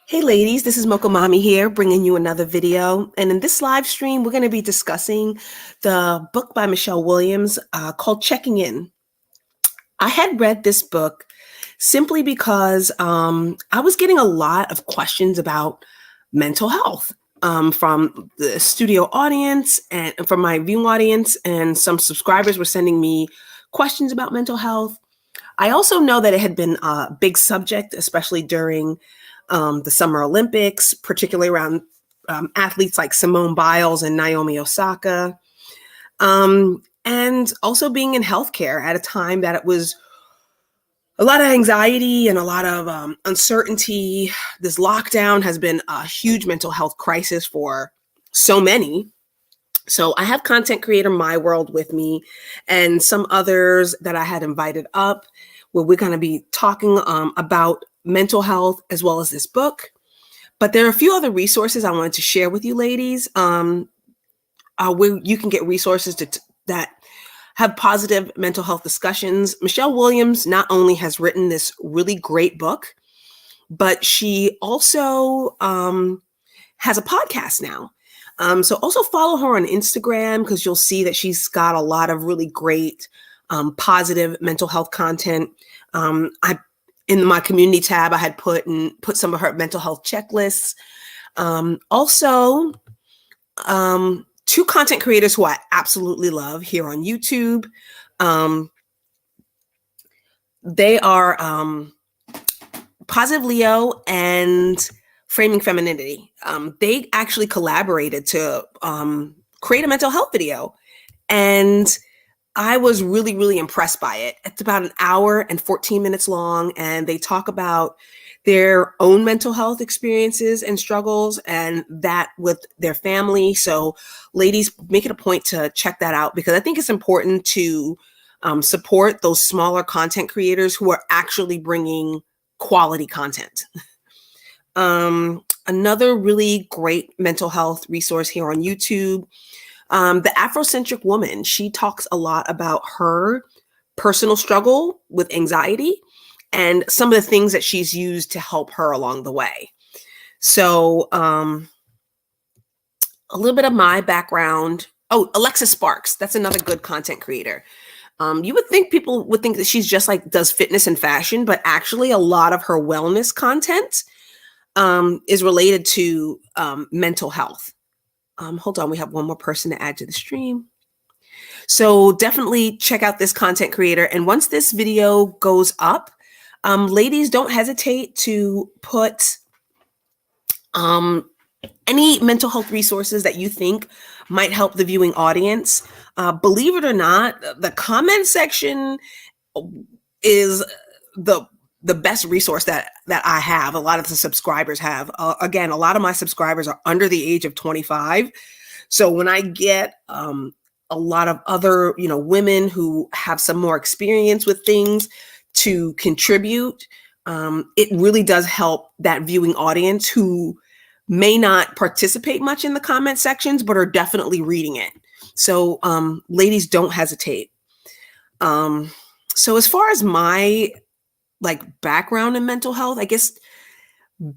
Hey ladies, this is Mocha Mommy here, bringing you another video. And in this live stream, we're going to be discussing the book by Michelle Williams called Checking In. I had read this book simply because I was getting a lot of questions about mental health from the studio audience and from my viewing audience, and some subscribers were sending me questions about mental health. I also know that it had been a big subject, especially during the Summer Olympics, particularly around athletes like Simone Biles and Naomi Osaka, and also being in healthcare at a time that it was a lot of anxiety and a lot of uncertainty. This lockdown has been a huge mental health crisis for so many. So I have content creator My World with me and some others that I had invited up where we're going to be talking about mental health as well as this book. But there are a few other resources I wanted to share with you ladies where you can get resources that have positive mental health discussions. Michelle Williams not only has written this really great book, but she also has a podcast now. So also follow her on Instagram because you'll see that she's got a lot of really great positive mental health content. In my community tab, I had put some of her mental health checklists. Also, two content creators who I absolutely love here on YouTube. They are Positive Leo and Framing Femininity. They actually collaborated to create a mental health video, and I was really, really impressed by it. It's about an hour and 14 minutes long, and they talk about their own mental health experiences and struggles and that with their family. So ladies, make it a point to check that out because I think it's important to support those smaller content creators who are actually bringing quality content. Another really great mental health resource here on YouTube, the Afrocentric Woman. She talks a lot about her personal struggle with anxiety and some of the things that she's used to help her along the way. So a little bit of my background. Oh, Alexis Sparks. That's another good content creator. You would think people would think that she's just like does fitness and fashion, but actually a lot of her wellness content is related to mental health. Hold on, we have one more person to add to the stream. So definitely check out this content creator. And once this video goes up, ladies, don't hesitate to put any mental health resources that you think might help the viewing audience. Believe it or not, the comment section is the best resource that I have. A lot of the subscribers have. Again, a lot of my subscribers are under the age of 25. So when I get a lot of other, women who have some more experience with things to contribute, it really does help that viewing audience who may not participate much in the comment sections, but are definitely reading it. So ladies, don't hesitate. So as far as my background in mental health, I guess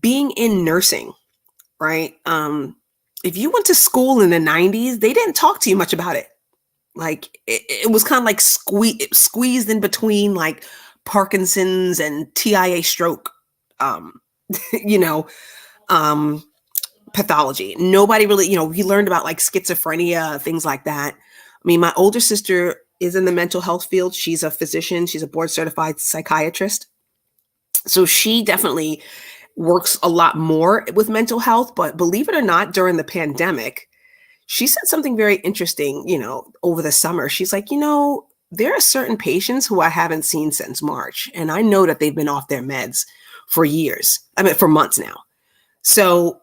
being in nursing, right? If you went to school in the 90s, they didn't talk to you much about it. It was kind of like squeezed in between like Parkinson's and TIA stroke, pathology. Nobody really, we learned about like schizophrenia, things like that. I mean, my older sister is in the mental health field. She's a physician. She's a board certified psychiatrist. So she definitely works a lot more with mental health, but believe it or not, during the pandemic, she said something very interesting, over the summer. She's like, there are certain patients who I haven't seen since March, and I know that they've been off their meds for years. For months now. So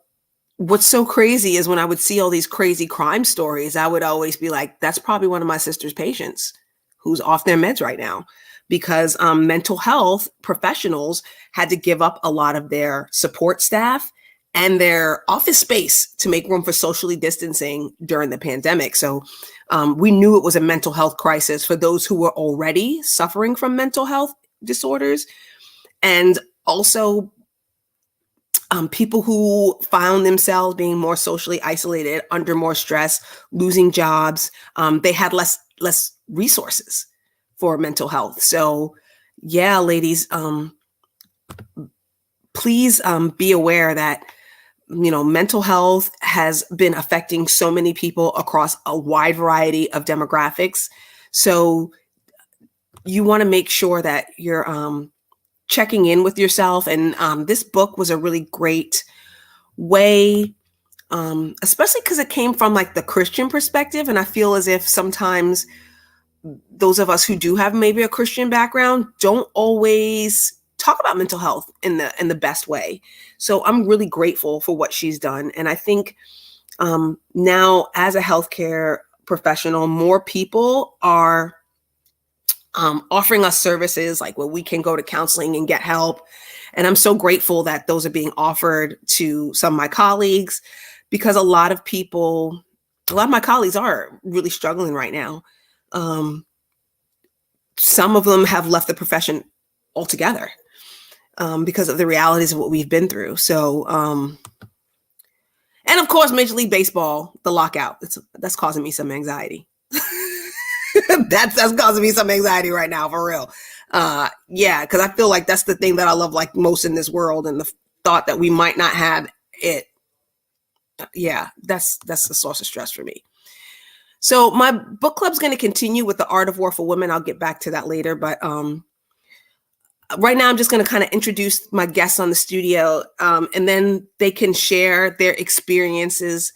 what's so crazy is when I would see all these crazy crime stories, I would always be like, that's probably one of my sister's patients who's off their meds right now. Because mental health professionals had to give up a lot of their support staff and their office space to make room for socially distancing during the pandemic. So we knew it was a mental health crisis for those who were already suffering from mental health disorders. And also people who found themselves being more socially isolated, under more stress, losing jobs, they had less resources for mental health. So, yeah, ladies, please be aware that mental health has been affecting so many people across a wide variety of demographics. So you want to make sure that you're checking in with yourself. And this book was a really great way, especially because it came from like the Christian perspective. And I feel as if sometimes those of us who do have maybe a Christian background don't always talk about mental health in the best way. So I'm really grateful for what she's done. And I think now as a healthcare professional, more people are offering us services like where we can go to counseling and get help. And I'm so grateful that those are being offered to some of my colleagues, because a lot of my colleagues are really struggling right now. Some of them have left the profession altogether because of the realities of what we've been through. So, and of course, Major League Baseball, the lockout, that's causing me some anxiety. that's causing me some anxiety right now, for real. Yeah, because I feel like that's the thing that I love like most in this world, and the thought that we might not have it. Yeah, that's a source of stress for me. So my book club's going to continue with The Art of War for Women. I'll get back to that later, but right now I'm just going to kind of introduce my guests on the studio, and then they can share their experiences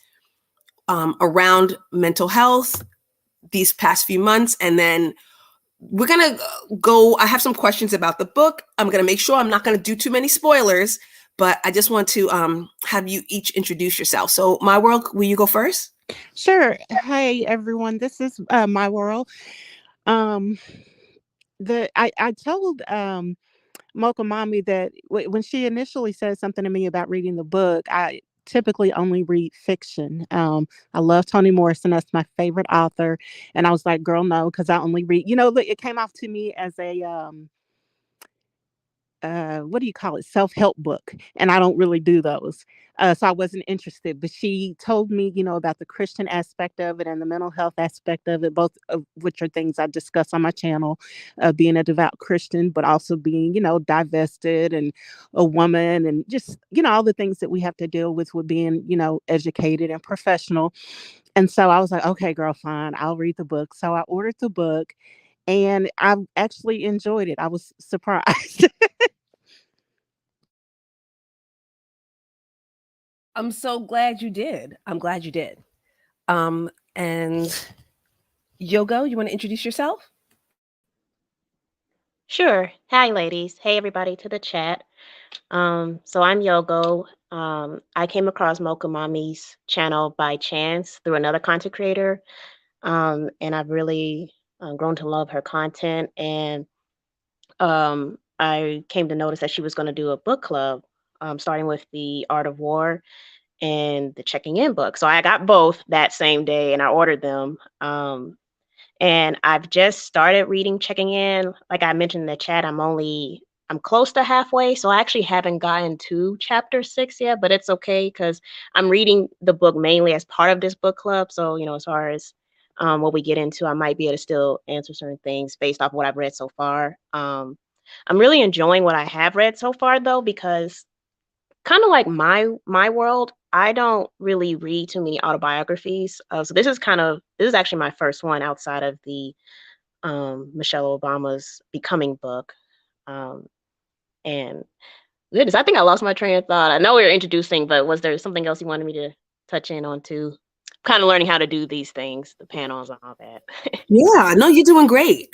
around mental health these past few months. And then we're going to go, I have some questions about the book. I'm going to make sure I'm not going to do too many spoilers, but I just want to have you each introduce yourself. So My World, will you go first? Sure. Hi, everyone. This is My World. I told Mocha Mommy that when she initially said something to me about reading the book, I typically only read fiction. I love Toni Morrison. That's my favorite author. And I was like, girl, no, because I only read, it came off to me as a what do you call it? Self-help book. And I don't really do those. So I wasn't interested, but she told me, about the Christian aspect of it and the mental health aspect of it, both of which are things I discuss on my channel, being a devout Christian, but also being, divested and a woman, and just, all the things that we have to deal with being, educated and professional. And so I was like, okay, girl, fine, I'll read the book. So I ordered the book and I actually enjoyed it. I was surprised. I'm so glad you did. I'm glad you did. And Yogo, you want to introduce yourself? Sure. Hi, ladies. Hey, everybody to the chat. So I'm Yogo. I came across Mocha Mommy's channel by chance through another content creator, and I've really grown to love her content. And I came to notice that she was going to do a book club, starting with The Art of War and the Checking In book. So I got both that same day, and I ordered them. And I've just started reading Checking In. Like I mentioned in the chat, I'm close to halfway, so I actually haven't gotten to chapter 6 yet, but it's okay because I'm reading the book mainly as part of this book club. So, as far as what we get into, I might be able to still answer certain things based off what I've read so far. I'm really enjoying what I have read so far, though, because kind of like my world, I don't really read too many autobiographies. So this is actually my first one outside of the Michelle Obama's Becoming book. Um, and goodness, I think I lost my train of thought. I know we were introducing, but was there something else you wanted me to touch in on too? Kind of learning how to do these things, the panels and all that. Yeah, no, you're doing great.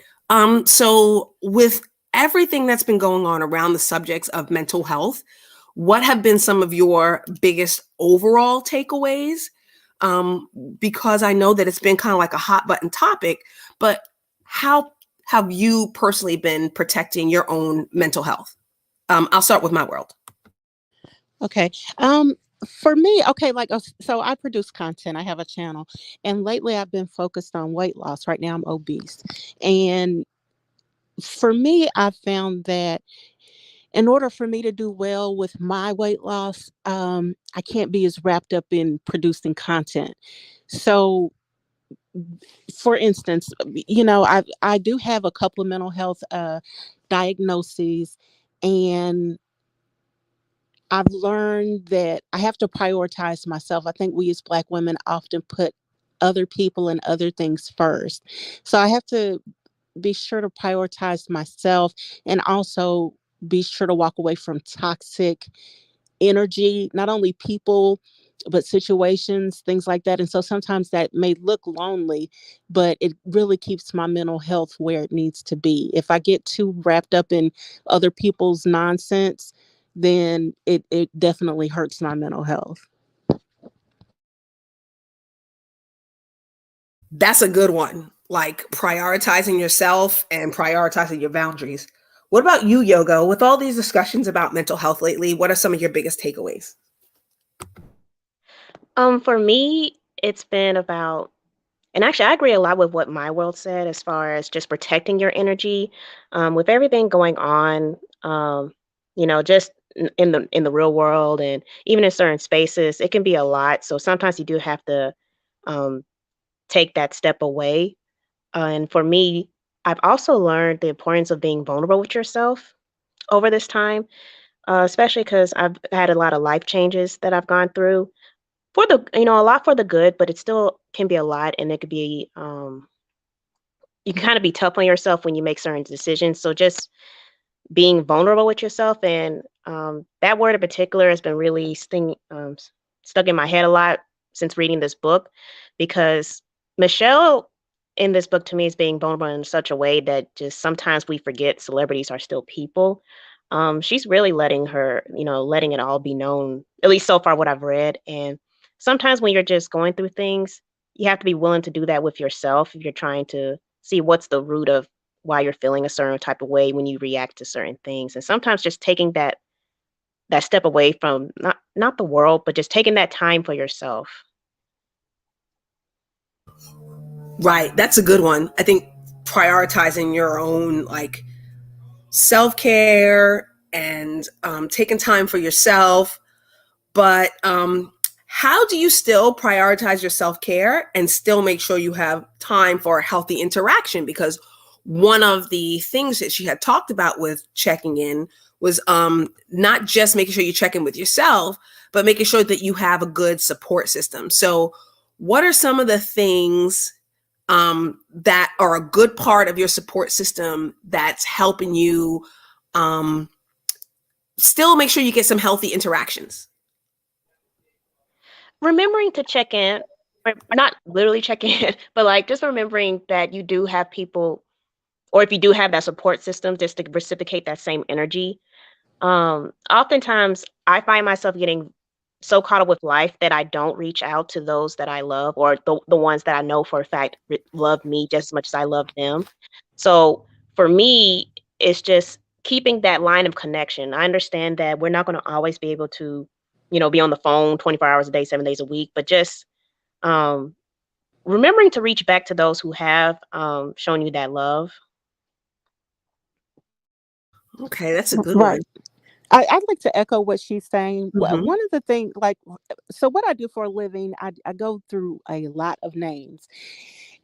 So with everything that's been going on around the subjects of mental health, what have been some of your biggest overall takeaways? Because I know that it's been kind of like a hot button topic, but how have you personally been protecting your own mental health? I'll start with My World. Okay. For me, okay, so I produce content. I have a channel, and lately I've been focused on weight loss. Right now I'm obese. And for me, I found that in order for me to do well with my weight loss, I can't be as wrapped up in producing content. So, for instance, I do have a couple of mental health diagnoses, and I've learned that I have to prioritize myself. I think we as Black women often put other people and other things first. So I have to be sure to prioritize myself, and also be sure to walk away from toxic energy, not only people, but situations, things like that. And so sometimes that may look lonely, but it really keeps my mental health where it needs to be. If I get too wrapped up in other people's nonsense, then it definitely hurts my mental health. That's a good one. Like prioritizing yourself and prioritizing your boundaries. What about you, Yoga? With all these discussions about mental health lately, what are some of your biggest takeaways? For me, it's been about, and actually, I agree a lot with what my world said as far as just protecting your energy. With everything going on, just in the real world and even in certain spaces, it can be a lot. So sometimes you do have to um, take that step away. And for me, I've also learned the importance of being vulnerable with yourself over this time, especially because I've had a lot of life changes that I've gone through for a lot for the good, but it still can be a lot, and it could be, you can kind of be tough on yourself when you make certain decisions. So just being vulnerable with yourself, and that word in particular has been really stuck in my head a lot since reading this book, because Michelle in this book to me is being vulnerable in such a way that just sometimes we forget celebrities are still people. She's really letting it all be known, at least so far what I've read. And sometimes when you're just going through things, you have to be willing to do that with yourself if you're trying to see what's the root of why you're feeling a certain type of way when you react to certain things. And sometimes just taking that step away from not the world, but just taking that time for yourself. Right. That's a good one. I think prioritizing your own like self care and taking time for yourself. But how do you still prioritize your self care and still make sure you have time for a healthy interaction? Because one of the things that she had talked about with checking in was not just making sure you check in with yourself, but making sure that you have a good support system. So, what are some of the things that are a good part of your support system that's helping you um, still make sure you get some healthy interactions? Remembering to check in, or not literally check in, but like just remembering that you do have people, or if you do have that support system, just to reciprocate that same energy. Oftentimes I find myself getting so caught up with life that I don't reach out to those that I love, or the ones that I know for a fact love me just as much as I love them. So for me, it's just keeping that line of connection. I understand that we're not going to always be able to, be on the phone 24 hours a day, 7 days a week, but just um, remembering to reach back to those who have shown you that love. Okay, that's a good one. Right. I'd like to echo what she's saying. Hmm. One of the things, like, so what I do for a living, I go through a lot of names,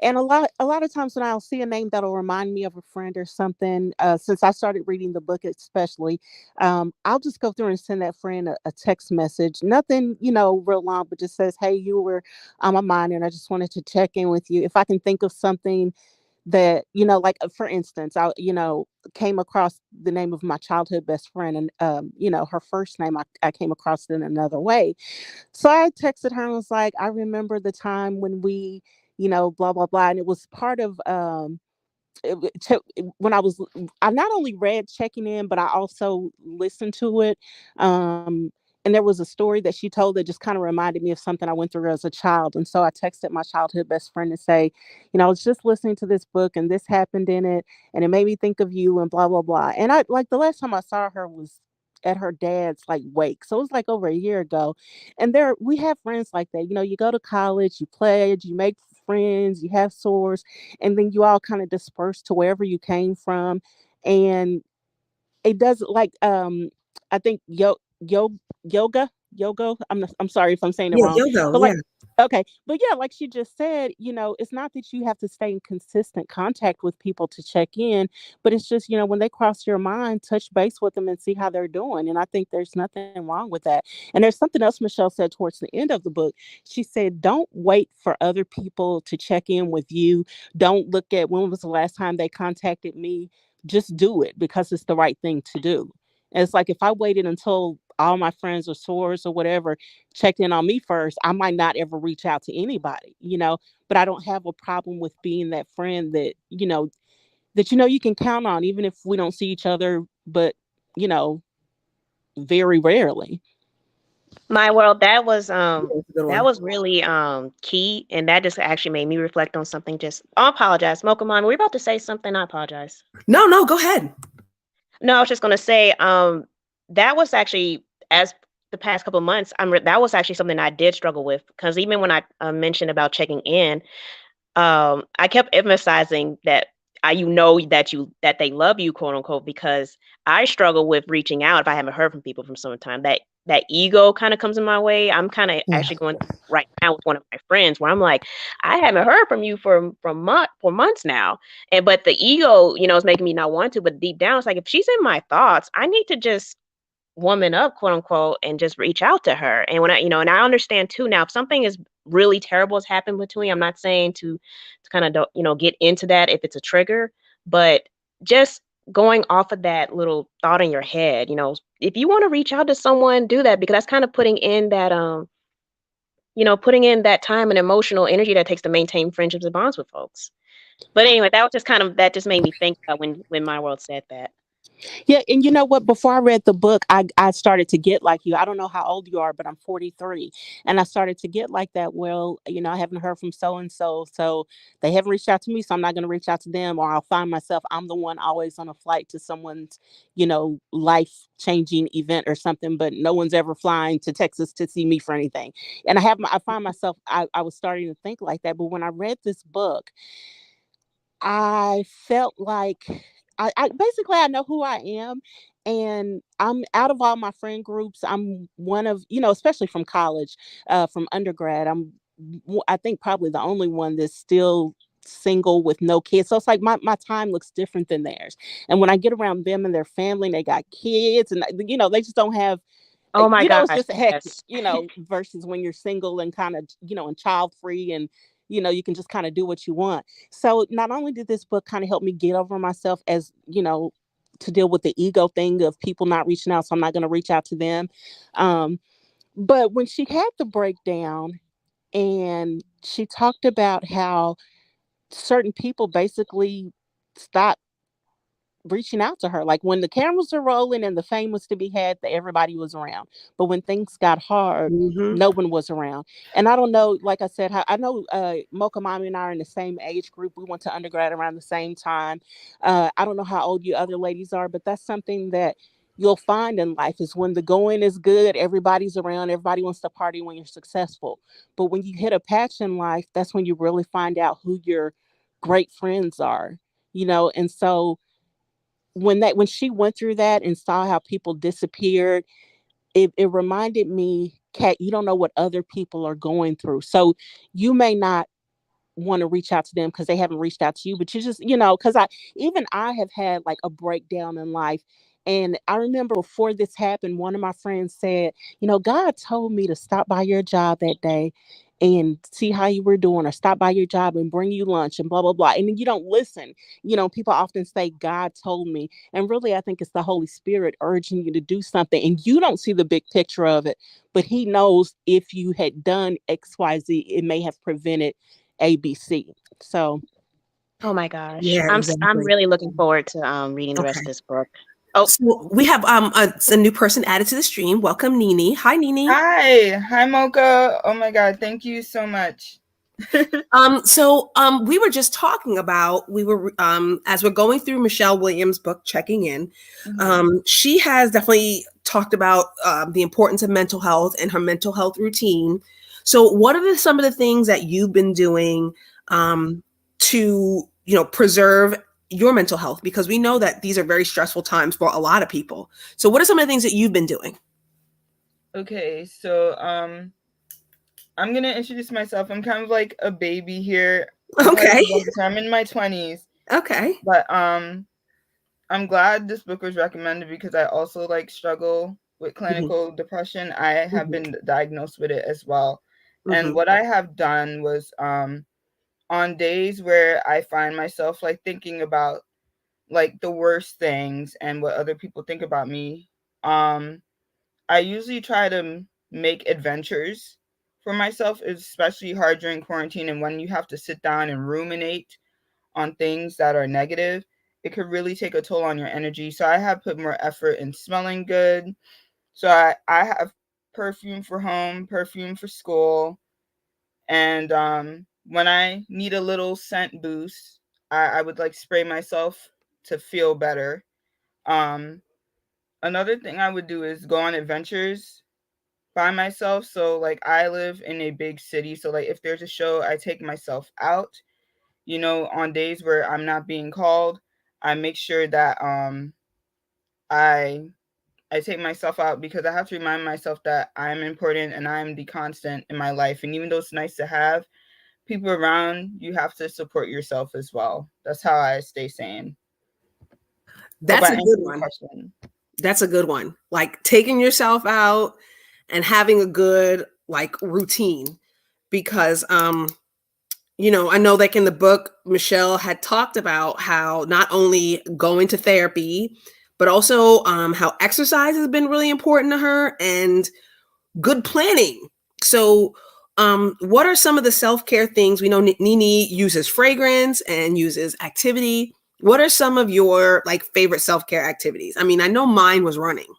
and a lot of times when I'll see a name that'll remind me of a friend or something, since I started reading the book, especially, I'll just go through and send that friend a text message. Nothing, real long, but just says, "Hey, you were on my mind, and I just wanted to check in with you. If I can think of something that, like, for instance, I came across the name of my childhood best friend, and her first name, I came across it in another way. So I texted her and was like, I remember the time when we, blah blah blah, and it was part of when I not only read checking in, but I also listened to it. Um, and there was a story that she told that just kind of reminded me of something I went through as a child. And so I texted my childhood best friend and say, I was just listening to this book and this happened in it, and it made me think of you and blah blah blah. And I like the last time I saw her was at her dad's like wake. So it was like over a year ago. And there we have friends like that. You go to college, you pledge, you make friends, you have sores, and then you all kind of disperse to wherever you came from. And it does like I think yoga. I'm sorry if I'm saying it Yeah, wrong, yoga. but Yeah. like okay, but yeah, like she just said, it's not that you have to stay in consistent contact with people to check in, but it's just when they cross your mind, touch base with them and see how they're doing. And I think there's nothing wrong with that. And there's something else Michelle said towards the end of the book. She said, "Don't wait for other people to check in with you. Don't look at when was the last time they contacted me. Just do it because it's the right thing to do." And it's like if I waited until all my friends or source or whatever checked in on me first, I might not ever reach out to anybody. But I don't have a problem with being that friend that you can count on, even if we don't see each other, but you know, very rarely. My world, Yeah, that's a good that one. was really key, and that just actually made me reflect on something. Just I apologize, Mocha Mom. We're about to say something. I apologize. No, no, go ahead. No, I was just gonna say, that was actually as the past couple of months, that was actually something I did struggle with because even when I mentioned about checking in, I kept emphasizing that that they love you, quote unquote, because I struggle with reaching out if I haven't heard from people from some time. That ego kind of comes in my way. I'm kind of Yeah. actually going through right now with one of my friends where I'm like, I haven't heard from you for months now, and but the ego, is making me not want to. But deep down, it's like if she's in my thoughts, I need to just woman up, quote unquote, and just reach out to her. And when and I understand too now, if something is really terrible has happened between, I'm not saying to kind of get into that if it's a trigger, but just going off of that little thought in your head, if you want to reach out to someone, do that because that's kind of putting in that time and emotional energy that takes to maintain friendships and bonds with folks. But anyway, that was just that just made me think about when my world said that. Yeah, and you know what? Before I read the book, I started to get like you. I don't know how old you are, but I'm 43, and I started to get like that. Well, I haven't heard from so and so, so they haven't reached out to me, so I'm not going to reach out to them, or I'll find myself I'm the one always on a flight to someone's, life changing event or something, but no one's ever flying to Texas to see me for anything. And I find myself I was starting to think like that, but when I read this book, I felt like I basically I know who I am, and I'm out of all my friend groups. I'm one of especially from college, from undergrad. I think probably the only one that's still single with no kids. So it's like my time looks different than theirs. And when I get around them and their family, and they got kids, and they just don't have. Oh my It's gosh, just hectic, yes. versus when you're single and kind of, and child free and, you can just kind of do what you want. So not only did this book kind of help me get over myself as, to deal with the ego thing of people not reaching out, so I'm not going to reach out to them. Um, but when she had the breakdown and she talked about how certain people basically stopped reaching out to her. Like when the cameras are rolling and the fame was to be had, that everybody was around. But when things got hard, Hmm. no one was around. And I don't know, like I said, I know Mocha Mommy and I are in the same age group. We went to undergrad around the same time. I don't know how old you other ladies are, but that's something that you'll find in life is when the going is good, everybody's around, everybody wants to party when you're successful. But when you hit a patch in life, that's when you really find out who your great friends are, and so when she went through that and saw how people disappeared, it reminded me, Kat, you don't know what other people are going through. So you may not want to reach out to them because they haven't reached out to you, but you just, because I have had like a breakdown in life. And I remember before this happened, one of my friends said, God told me to stop by your job that day and see how you were doing, or stop by your job and bring you lunch and blah, blah, blah. And then you don't listen. People often say, God told me. And really, I think it's the Holy Spirit urging you to do something. And you don't see the big picture of it, but He knows if you had done XYZ, it may have prevented ABC. So Oh my gosh. Yeah, I'm exactly. really looking forward to reading the rest of Okay. this book. Oh, So we have a new person added to the stream. Welcome, Nini. Hi, Nini. Hi, Mocha. Oh my God, thank you so much. We were just talking about as we're going through Michelle Williams' book, Checking In. She has definitely talked about the importance of mental health and her mental health routine. So, what are some of the things that you've been doing to preserve your mental health? Because we know that these are very stressful times for a lot of people. So what are some of the things that you've been doing? Okay, so I'm gonna introduce myself. I'm kind of like a baby here. I'm probably Okay. the youngest. I'm in my 20s, Okay. but I'm glad this book was recommended because I also like struggle with clinical depression. I have been diagnosed with it as well. And what I have done was on days where I find myself like thinking about like the worst things and what other people think about me, I usually try to make adventures for myself. It's especially hard during quarantine and when you have to sit down and ruminate on things that are negative, it could really take a toll on your energy. So I have put more effort in smelling good. So I have perfume for home, perfume for school. And when I need a little scent boost, I would like spray myself to feel better. Um, Another thing I would do is go on adventures by myself. So like I live in a big city. So like if there's a show, I take myself out. You know, on days where I'm not being called, I make sure that I I take myself out because I have to remind myself that I'm important and I'm the constant in my life. And even though it's nice to have people around, you have to support yourself as well. That's how I stay sane. Hope That's I a answered good your one. question. That's a good one. Like taking yourself out and having a good like routine, because I know like in the book Michelle had talked about how not only going to therapy but also how exercise has been really important to her, and good planning. So what are some of the self-care things? We know Nini uses fragrance and uses activity. What are some of your like favorite self-care activities? I mean, I know mine was running,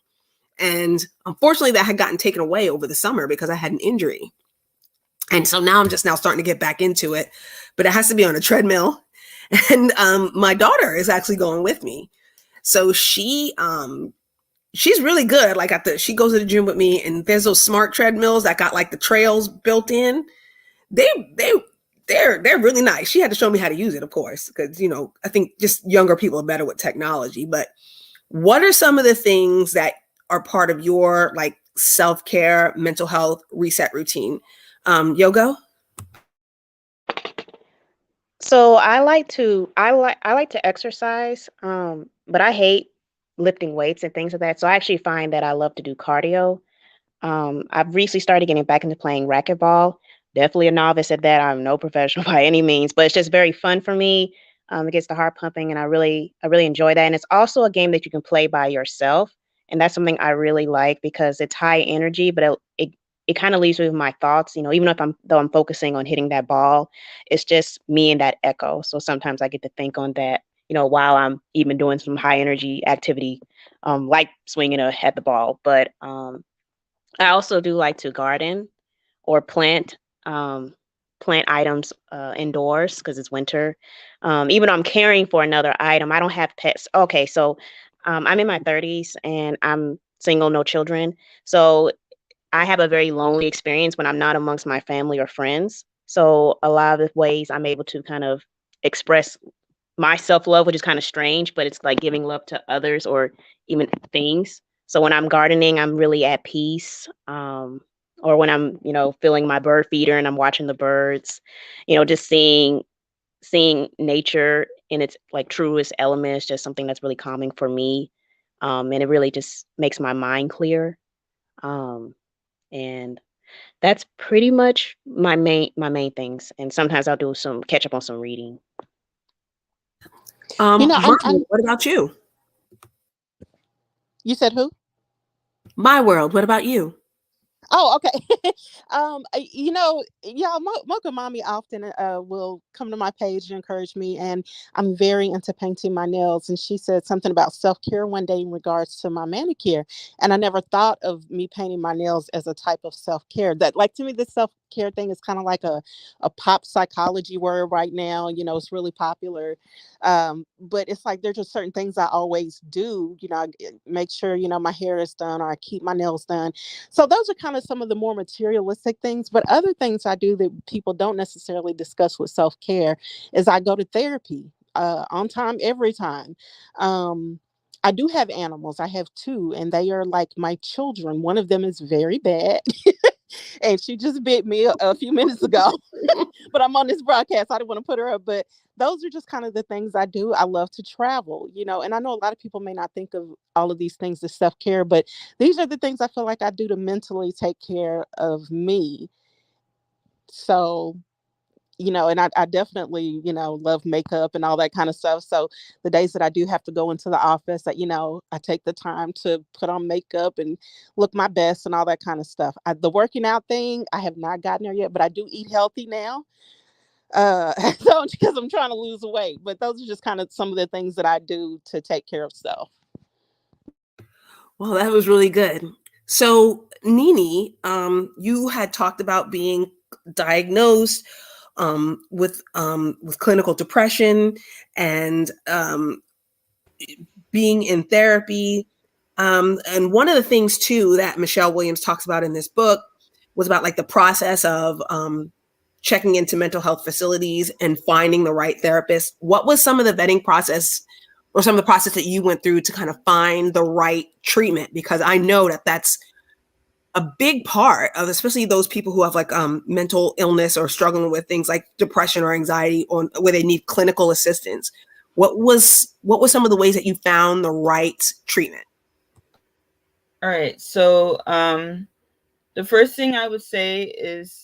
and unfortunately that had gotten taken away over the summer because I had an injury. And so now I'm just now starting to get back into it, but it has to be on a treadmill. And my daughter is actually going with me. So she's really good. Like she goes to the gym with me, and there's those smart treadmills that got like the trails built in. They they they're really nice. She had to show me how to use it, of course, because I think just younger people are better with technology. But what are some of the things that are part of your like self-care, mental health reset routine? Yoga? So I like to exercise, but I hate lifting weights and things like that. So I actually find that I love to do cardio. I've recently started getting back into playing racquetball. Definitely a novice at that. I'm no professional by any means, but it's just very fun for me. It gets the heart pumping, and I really enjoy that. And it's also a game that you can play by yourself, and that's something I really like because it's high energy, but it kind of leaves me with my thoughts. Even if I'm focusing on hitting that ball, it's just me and that echo. So sometimes I get to think on that. While I'm even doing some high energy activity, like swinging at the ball, but I also do like to garden or plant items indoors because it's winter. Even though I'm caring for another item, I don't have pets. Okay, so I'm in my 30s and I'm single, no children. So I have a very lonely experience when I'm not amongst my family or friends. So a lot of the ways I'm able to kind of express my self-love, which is kind of strange, but it's like giving love to others or even things. So when I'm gardening, I'm really at peace. Or when I'm, filling my bird feeder and I'm watching the birds, just seeing nature in its like truest element is just something that's really calming for me. And it really just makes my mind clear. Um, and that's pretty much my main things. And sometimes I'll do some catch up on some reading. Marvel, what about you? You said who? My world, what about you? Oh, okay. Y'all, Mocha Mommy often will come to my page and encourage me, and I'm very into painting my nails. And she said something about self care one day in regards to my manicure, and I never thought of me painting my nails as a type of self care. That, like, to me, this self care thing is kind of like a pop psychology word right now. It's really popular, but it's like there's just certain things I always do. I make sure my hair is done, or I keep my nails done. So those are kind of some of the more materialistic things. But other things I do that people don't necessarily discuss with self-care is I go to therapy. on time, every time. I do have animals. I have two, and they are like my children. One of them is very bad, and she just bit me a few minutes ago. But I'm on this broadcast. I didn't want to put her up, but those are just kind of the things I do. I love to travel, and I know a lot of people may not think of all of these things as self-care, but these are the things I feel like I do to mentally take care of me. So, and I definitely, love makeup and all that kind of stuff. So the days that I do have to go into the office, I take the time to put on makeup and look my best and all that kind of stuff. The working out thing, I have not gotten there yet, but I do eat healthy now. So because I'm trying to lose weight, but those are just kind of some of the things that I do to take care of self. Well, that was really good. So, Nini, you had talked about being diagnosed with clinical depression and being in therapy. And one of the things too that Michelle Williams talks about in this book was about like the process of checking into mental health facilities and finding the right therapist. What was some of the vetting process or some of the process that you went through to kind of find the right treatment? Because I know that that's a big part of, especially those people who have like mental illness or struggling with things like depression or anxiety, or where they need clinical assistance. What was some of the ways that you found the right treatment? All right. So the first thing I would say is,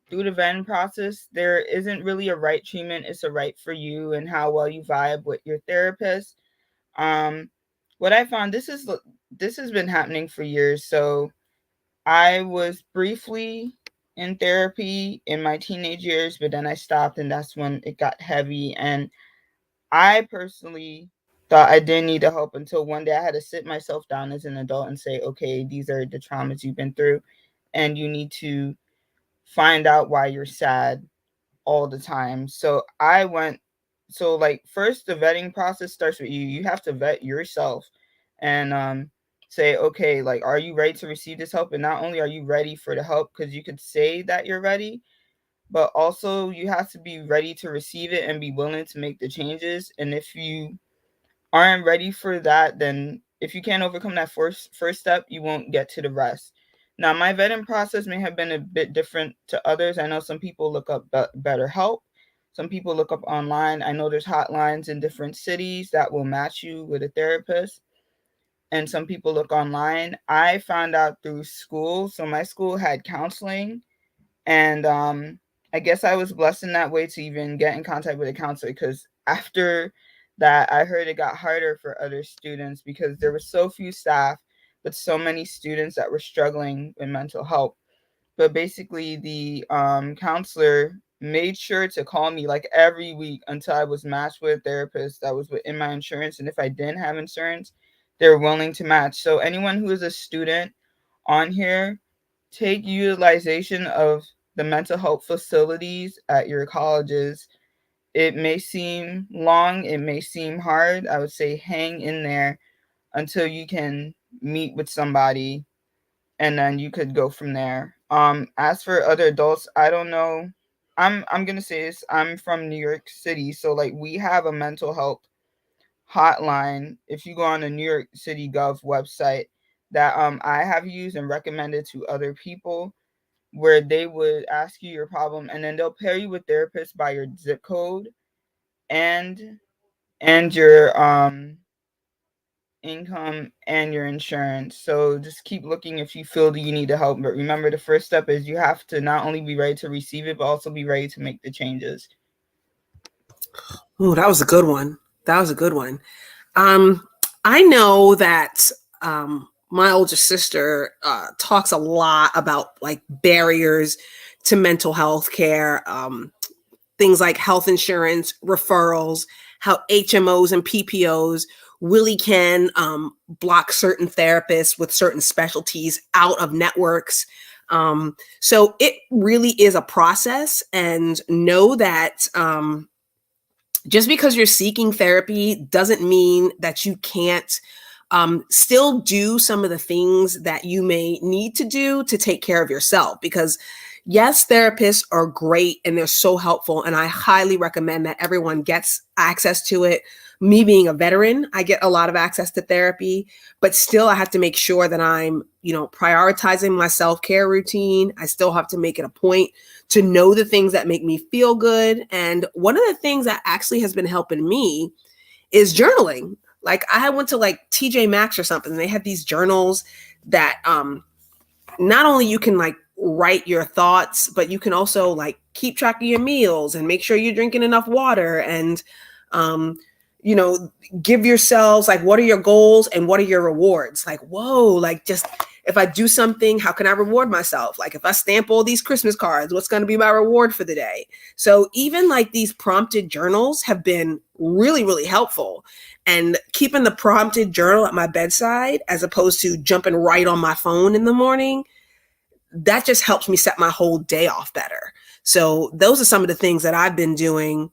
through the vetting process, there isn't really a right treatment. It's a right for you and how well you vibe with your therapist. What I found, this has been happening for years. So I was briefly in therapy in my teenage years, but then I stopped, and that's when it got heavy. And I personally thought I didn't need the help until one day I had to sit myself down as an adult and say, okay, these are the traumas you've been through, and you need to find out why you're sad all the time. So first, the vetting process starts with you. You have to vet yourself and say, okay, like, are you ready to receive this help? And not only are you ready for the help, because you could say that you're ready, but also you have to be ready to receive it and be willing to make the changes. And if you aren't ready for that, then if you can't overcome that first step, you won't get to the rest. Now, my vetting process may have been a bit different to others. I know some people look up BetterHelp. Some people look up online. I know there's hotlines in different cities that will match you with a therapist. And some people look online. I found out through school. So my school had counseling. And I guess I was blessed in that way to even get in contact with a counselor, because after that, I heard it got harder for other students because there were so few staff, but so many students that were struggling with mental health. But basically, the counselor made sure to call me like every week until I was matched with a therapist that was within my insurance. And if I didn't have insurance, they were willing to match. So anyone who is a student on here, take utilization of the mental health facilities at your colleges. It may seem long, it may seem hard. I would say hang in there until you can meet with somebody, and then you could go from there. As for other adults, I don't know. I'm gonna say this. I'm from New York City, so like we have a mental health hotline. If you go on the New York City Gov website, that I have used and recommended to other people, where they would ask you your problem, and then they'll pair you with therapists by your zip code and your income and your insurance. So just keep looking if you feel that you need the help. But remember, the first step is you have to not only be ready to receive it, but also be ready to make the changes. Oh, that was a good one. I know that my older sister talks a lot about like barriers to mental health care, things like health insurance, referrals, how HMOs and PPOs really can block certain therapists with certain specialties out of networks. So it really is a process, and know that just because you're seeking therapy doesn't mean that you can't still do some of the things that you may need to do to take care of yourself, because yes, therapists are great and they're so helpful. And I highly recommend that everyone gets access to it. Me being a veteran, I get a lot of access to therapy, but still I have to make sure that I'm, prioritizing my self-care routine. I still have to make it a point to know the things that make me feel good. And one of the things that actually has been helping me is journaling. Like I went to like TJ Maxx or something, and they had these journals that not only you can like write your thoughts, but you can also like keep track of your meals and make sure you're drinking enough water and, you know, give yourselves like, what are your goals and what are your rewards? Like, whoa, like just if I do something, how can I reward myself? Like if I stamp all these Christmas cards, what's going to be my reward for the day? So even like these prompted journals have been really, really helpful. And keeping the prompted journal at my bedside as opposed to jumping right on my phone in the morning, that just helps me set my whole day off better. So those are some of the things that I've been doing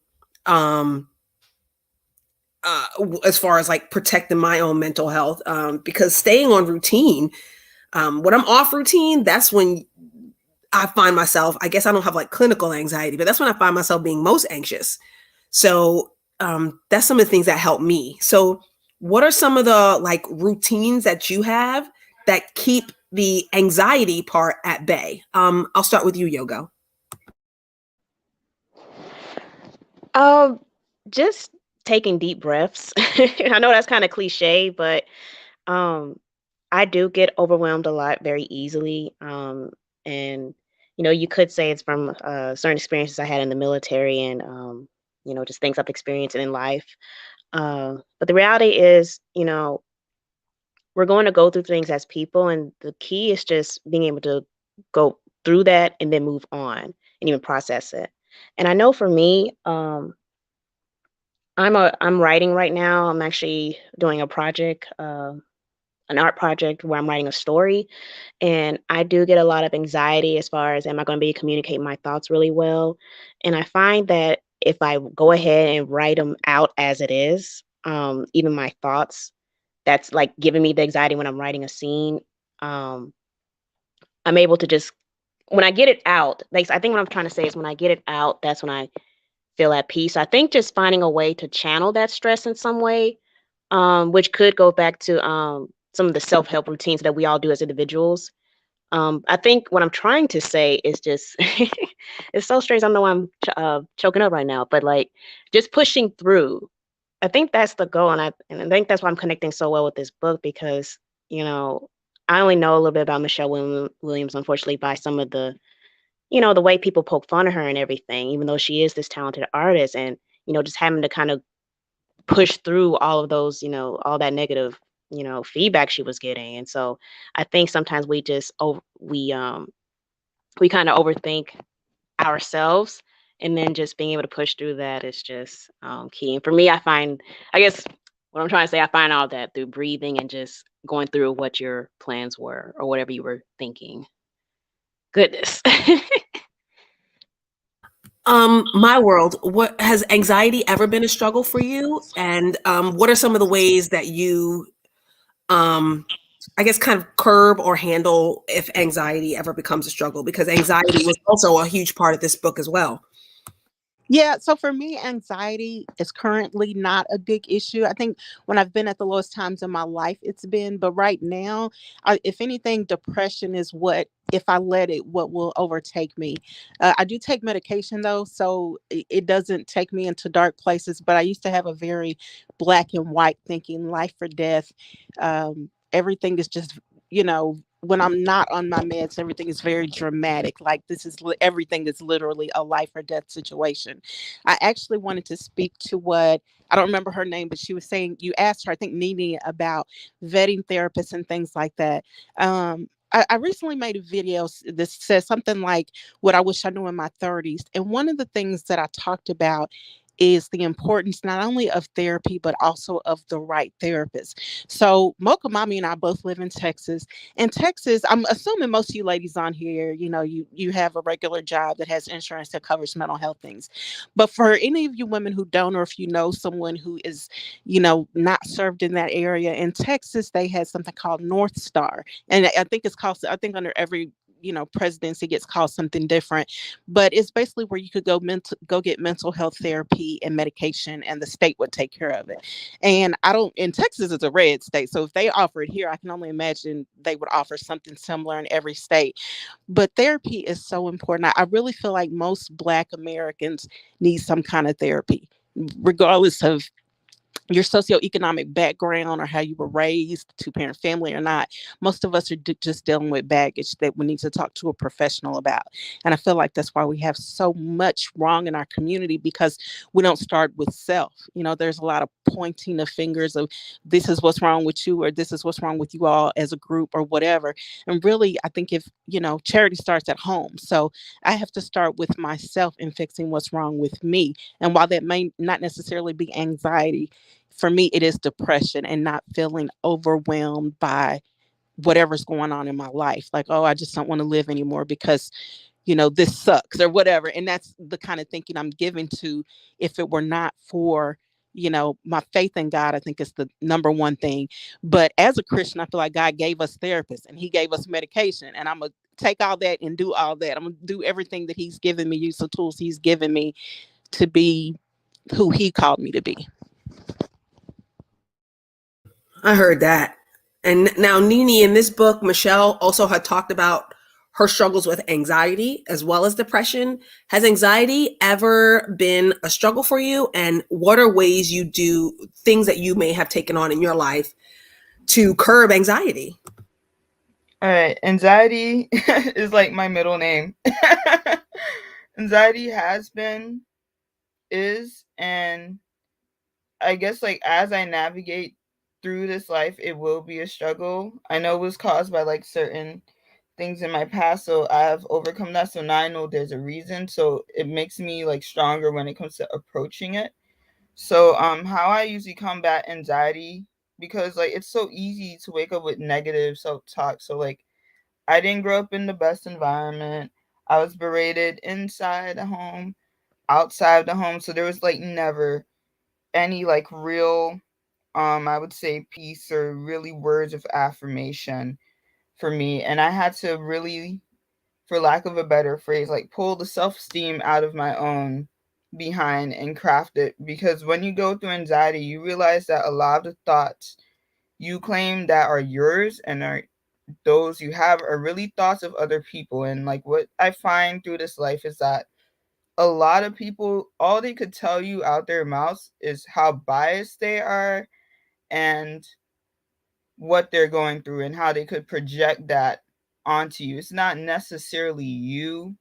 as far as like protecting my own mental health, because staying on routine, when I'm off routine, that's when I find myself, I guess I don't have like clinical anxiety, but that's when I find myself being most anxious. So that's some of the things that help me. So what are some of the like routines that you have that keep the anxiety part at bay? I'll start with you, Yogo. Just taking deep breaths. I know that's kind of cliche, but um, I do get overwhelmed a lot very easily. And you could say it's from certain experiences I had in the military and just things I've experienced in life. But the reality is, we're going to go through things as people, and the key is just being able to go through that and then move on and even process it. And I know for me, I'm writing right now. I'm actually doing a project, an art project where I'm writing a story, and I do get a lot of anxiety as far as am I going to be communicating my thoughts really well. And I find that if I go ahead and write them out as it is, even my thoughts, that's like giving me the anxiety when I'm writing a scene. Um, I'm able to just when I get it out. Like I think what I'm trying to say is when I get it out, that's when I feel at peace. I think just finding a way to channel that stress in some way, which could go back to some of the self-help routines that we all do as individuals. I think what I'm trying to say is just it's so strange. I don't know why I'm choking up right now, but like just pushing through. I think that's the goal, and I think that's why I'm connecting so well with this book because you know I only know a little bit about Michelle Williams, unfortunately, by some of the the way people poke fun at her and everything, even though she is this talented artist, and just having to kind of push through all of those, all that negative, feedback she was getting. And so I think sometimes we just we kind of overthink ourselves, and then just being able to push through that is just key. And for me, I guess what I'm trying to say, I find all that through breathing and just going through what your plans were or whatever you were thinking. Goodness. My world, what has anxiety ever been a struggle for you? And what are some of the ways that you, I guess, kind of curb or handle if anxiety ever becomes a struggle? Because anxiety was also a huge part of this book as well. Yeah, so for me, anxiety is currently not a big issue. I think when I've been at the lowest times in my life, it's been, but right now, if anything, depression is if I let it, what will overtake me. I do take medication though, so it doesn't take me into dark places, but I used to have a very black and white thinking, life or death. Everything is just, when I'm not on my meds, everything is very dramatic. Like everything is literally a life or death situation. I actually wanted to speak to what I don't remember her name, but she was saying you asked her, I think Nini, about vetting therapists and things like that. I recently made a video that says something like what I wish I knew in my 30s. And one of the things that I talked about is the importance not only of therapy, but also of the right therapist. So Mocha Mommy and I both live in Texas. In Texas, I'm assuming most of you ladies on here, you have a regular job that has insurance that covers mental health things. But for any of you women who don't, or if you know someone who is, not served in that area, in Texas, they had something called North Star. And I think it's called, I think under every presidency gets called something different, but it's basically where you could go get mental health therapy and medication, and the state would take care of it. And in Texas is a red state, so if they offer it here, I can only imagine they would offer something similar in every state. But therapy is so important. I really feel like most Black Americans need some kind of therapy, regardless of your socioeconomic background or how you were raised, two-parent family or not. Most of us are just dealing with baggage that we need to talk to a professional about. And I feel like that's why we have so much wrong in our community, because we don't start with self. There's a lot of pointing of fingers of this is what's wrong with you, or this is what's wrong with you all as a group or whatever. And really, I think if, charity starts at home. So I have to start with myself and fixing what's wrong with me. And while that may not necessarily be anxiety, for me, it is depression and not feeling overwhelmed by whatever's going on in my life. Like, oh, I just don't want to live anymore because, this sucks or whatever. And that's the kind of thinking I'm giving to, if it were not for, my faith in God, I think is the number one thing. But as a Christian, I feel like God gave us therapists and he gave us medication, and I'm going to take all that and do all that. I'm going to do everything that he's given me, use the tools he's given me to be who he called me to be. I heard that. And now, Nini, in this book, Michelle also had talked about her struggles with anxiety as well as depression. Has anxiety ever been a struggle for you? And what are ways you do things that you may have taken on in your life to curb anxiety? All right. Anxiety is like my middle name. Anxiety has been, is, and I guess like as I navigate through this life, it will be a struggle. I know it was caused by like certain things in my past, so I have overcome that. So now I know there's a reason. So it makes me like stronger when it comes to approaching it. So how I usually combat anxiety, because like it's so easy to wake up with negative self-talk. So like I didn't grow up in the best environment. I was berated inside the home, outside the home. So there was like never any like real I would say peace or really words of affirmation for me. And I had to really, for lack of a better phrase, like pull the self-esteem out of my own behind and craft it. Because when you go through anxiety, you realize that a lot of the thoughts you claim that are yours and are those you have are really thoughts of other people. And like what I find through this life is that a lot of people, all they could tell you out their mouths is how biased they are and what they're going through and how they could project that onto you. It's not necessarily you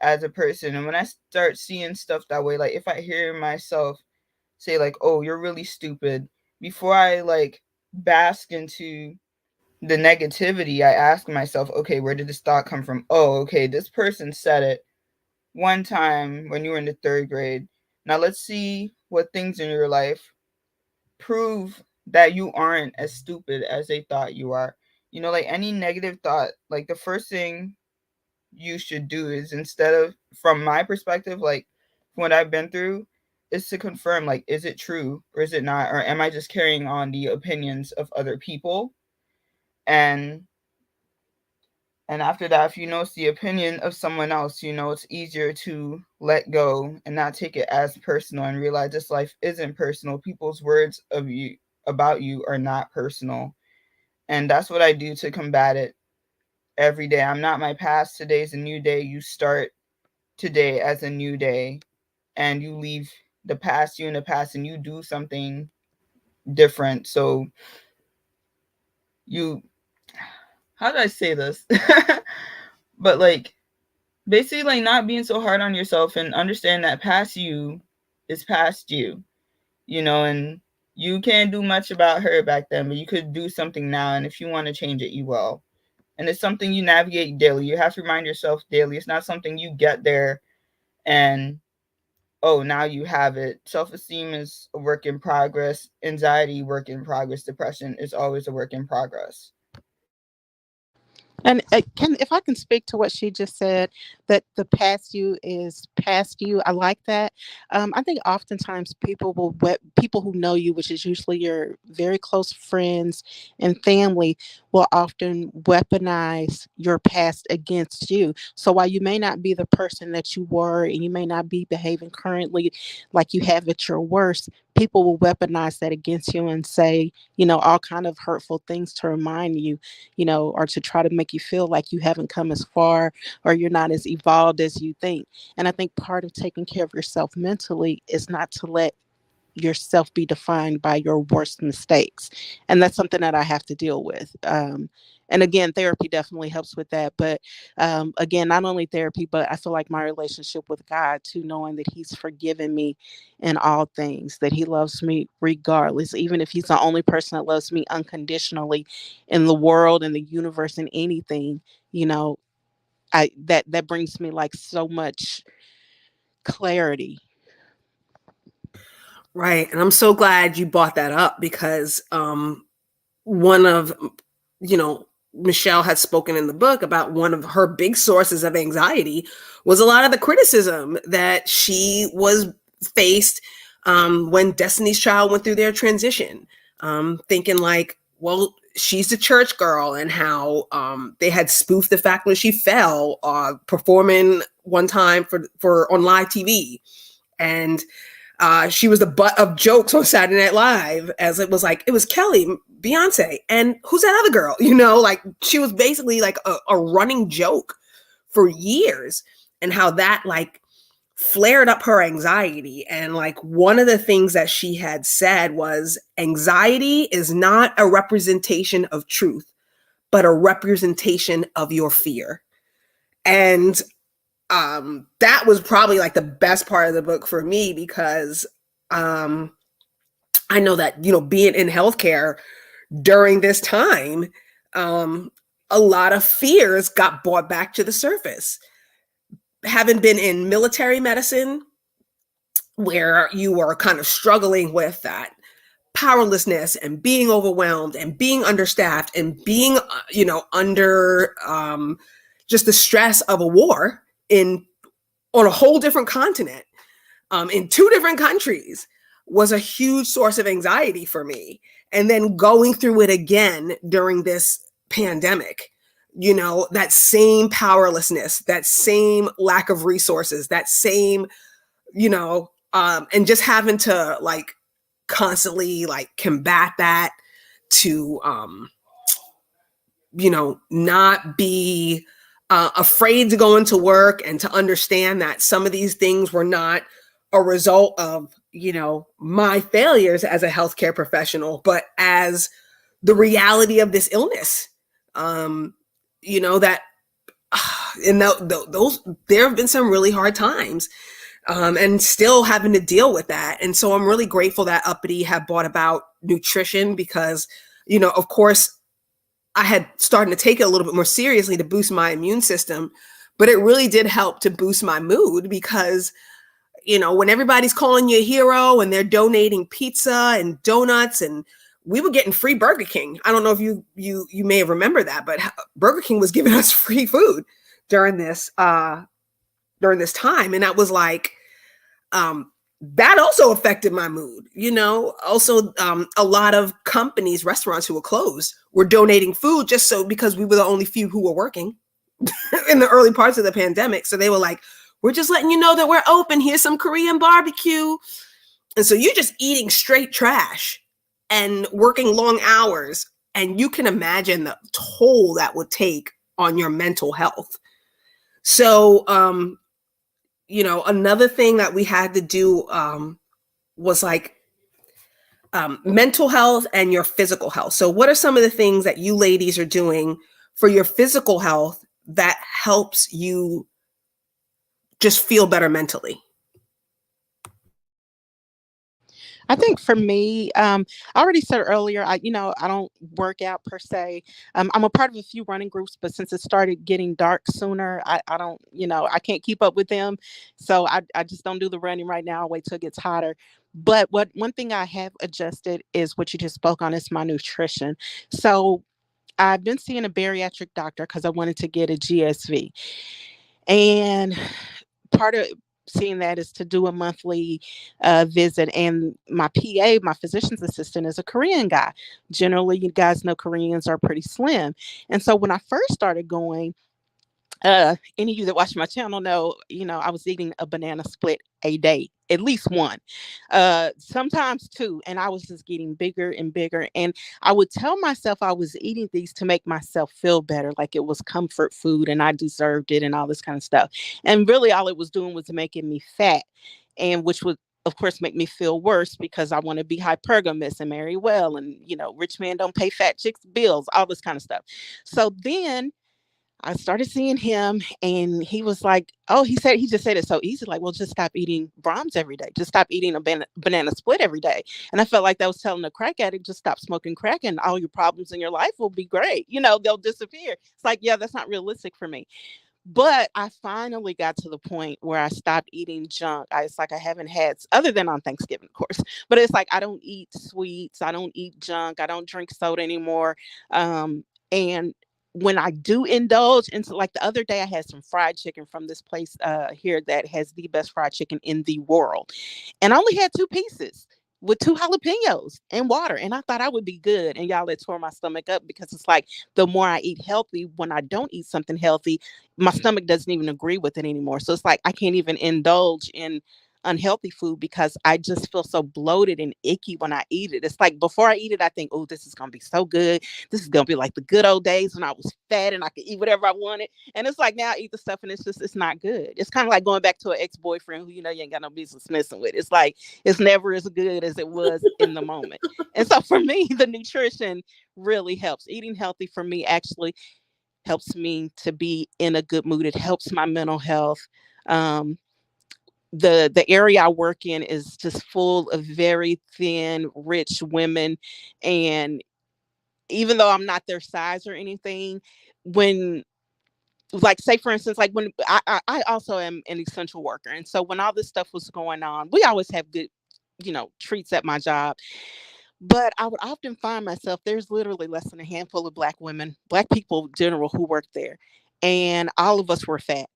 as a person. And when I start seeing stuff that way, like if I hear myself say like, oh, you're really stupid, before I like bask into the negativity, I ask myself, okay, where did this thought come from? Oh, okay, this person said it one time when you were in the 3rd grade. Now let's see what things in your life prove that you aren't as stupid as they thought you are. Like any negative thought, like the first thing you should do is, instead of, from my perspective, like what I've been through, is to confirm, like, is it true or is it not? Or am I just carrying on the opinions of other people? And after that, if you know it's the opinion of someone else, it's easier to let go and not take it as personal and realize this life isn't personal. People's words of you about you are not personal. And that's what I do to combat it every day. I'm not my past. Today's a new day. You start today as a new day and you leave the past you in the past and you do something different. So how do I say this? But like, basically like not being so hard on yourself and understand that past you is past you, and you can't do much about her back then, but you could do something now. And if you want to change it, you will. And it's something you navigate daily. You have to remind yourself daily. It's not something you get there and, oh, now you have it. Self-esteem is a work in progress. Anxiety, work in progress. Depression is always a work in progress. And if I can speak to what she just said, that the past you is past you, I like that. I think oftentimes people who know you, which is usually your very close friends and family, will often weaponize your past against you. So while you may not be the person that you were, and you may not be behaving currently like you have at your worst, people will weaponize that against you and say, all kind of hurtful things to remind you, or to try to make you feel like you haven't come as far, or you're not as evolved as you think. And I think part of taking care of yourself mentally is not to let yourself be defined by your worst mistakes. And that's something that I have to deal with. And again, therapy definitely helps with that. But again, not only therapy, but I feel like my relationship with God too, knowing that He's forgiven me in all things, that He loves me regardless, even if He's the only person that loves me unconditionally in the world and the universe and anything, that brings me like so much clarity. Right. And I'm so glad you brought that up because one of, Michelle had spoken in the book about one of her big sources of anxiety was a lot of the criticism that she was faced when Destiny's Child went through their transition, thinking like, well, she's a church girl, and how they had spoofed the fact when she fell performing one time for on live TV. And she was the butt of jokes on Saturday Night Live, as it was like, it was Kelly, Beyonce, and who's that other girl? Like she was basically like a running joke for years, and how that like flared up her anxiety. And like one of the things that she had said was, anxiety is not a representation of truth, but a representation of your fear. And that was probably like the best part of the book for me, because I know that, being in healthcare during this time, a lot of fears got brought back to the surface. Having been in military medicine, where you were kind of struggling with that powerlessness and being overwhelmed and being understaffed and being, under just the stress of a war on a whole different continent, in 2 different countries, was a huge source of anxiety for me. And then going through it again during this pandemic, that same powerlessness, that same lack of resources, that same, and just having to like constantly like combat that, to, not be afraid to go into work, and to understand that some of these things were not a result of, my failures as a healthcare professional, but as the reality of this illness. That in those, there have been some really hard times, and still having to deal with that. And so I'm really grateful that Uppity have brought about nutrition, because, of course, I had started to take it a little bit more seriously to boost my immune system, but it really did help to boost my mood, because, when everybody's calling you a hero and they're donating pizza and donuts, and we were getting free Burger King. I don't know if you may have remembered that, but Burger King was giving us free food during this time. And that was like, that also affected my mood. Also, a lot of companies, restaurants who were closed, were donating food just because we were the only few who were working in the early parts of the pandemic. So they were like, we're just letting you know that we're open. Here's some Korean barbecue. And so you're just eating straight trash and working long hours. And you can imagine the toll that would take on your mental health. So, another thing that we had to do was like mental health and your physical health. So what are some of the things that you ladies are doing for your physical health that helps you just feel better mentally? I think for me, I already said earlier, I don't work out per se. I'm a part of a few running groups, but since it started getting dark sooner, I don't, I can't keep up with them. So I just don't do the running right now. I'll wait till it gets hotter. But one thing I have adjusted is what you just spoke on, is my nutrition. So I've been seeing a bariatric doctor because I wanted to get a GSV. And part of seeing that is to do a monthly visit. And my PA, my physician's assistant, is a Korean guy. Generally, you guys know Koreans are pretty slim. And so when I first started going, any of you that watch my channel know, I was eating a banana split a day, at least one, sometimes two. And I was just getting bigger and bigger. And I would tell myself I was eating these to make myself feel better, like it was comfort food and I deserved it and all this kind of stuff. And really all it was doing was making me fat, and which would of course make me feel worse because I want to be hypergamous and marry well, and rich men don't pay fat chicks bills, all this kind of stuff. So then I started seeing him, and he was like, oh, he just said it so easy. Like, well, just stop eating Brahms every day. Just stop eating a banana split every day. And I felt like that was telling a crack addict, just stop smoking crack and all your problems in your life will be great. They'll disappear. It's like, yeah, that's not realistic for me. But I finally got to the point where I stopped eating junk. It's like I haven't had, other than on Thanksgiving, of course, but it's like I don't eat sweets. I don't eat junk. I don't drink soda anymore. And when I do indulge into, like the other day, I had some fried chicken from this place here that has the best fried chicken in the world. And I only had 2 pieces with 2 jalapenos and water. And I thought I would be good. And y'all, it tore my stomach up because it's like the more I eat healthy, when I don't eat something healthy, my stomach doesn't even agree with it anymore. So it's like I can't even indulge in unhealthy food because I just feel so bloated and icky when I eat it. It's like before I eat it, I think, oh, this is going to be so good. This is going to be like the good old days when I was fat and I could eat whatever I wanted. And it's like now I eat the stuff and it's not good. It's kind of like going back to an ex-boyfriend who, you ain't got no business messing with. It's like, it's never as good as it was in the moment. And so for me, the nutrition really helps. Eating healthy for me actually helps me to be in a good mood. It helps my mental health. The area I work in is just full of very thin, rich women. And even though I'm not their size or anything, when, like, say for instance, like when I also am an essential worker. And so when all this stuff was going on, we always have good, treats at my job. But I would often find myself, there's literally less than a handful of Black women, Black people in general, who work there. And all of us were fat.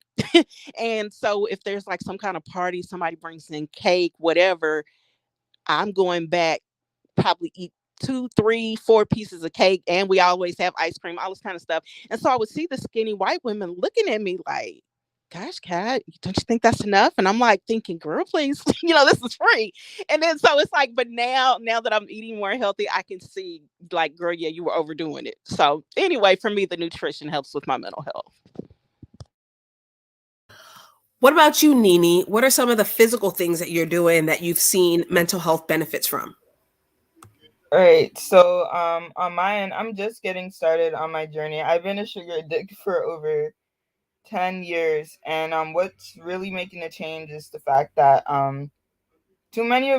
And so if there's like some kind of party, somebody brings in cake, whatever, I'm going back, probably eat 2, 3, 4 pieces of cake. And we always have ice cream, all this kind of stuff. And so I would see the skinny white women looking at me like, gosh, Kat, don't you think that's enough? And I'm like thinking, girl, please, this is free. And then so it's like, but now that I'm eating more healthy, I can see like, girl, yeah, you were overdoing it. So anyway, for me, the nutrition helps with my mental health. What about you, Nini? What are some of the physical things that you're doing that you've seen mental health benefits from? All right. So on my end, I'm just getting started on my journey. I've been a sugar addict for over 10 years. And what's really making a change is the fact that too many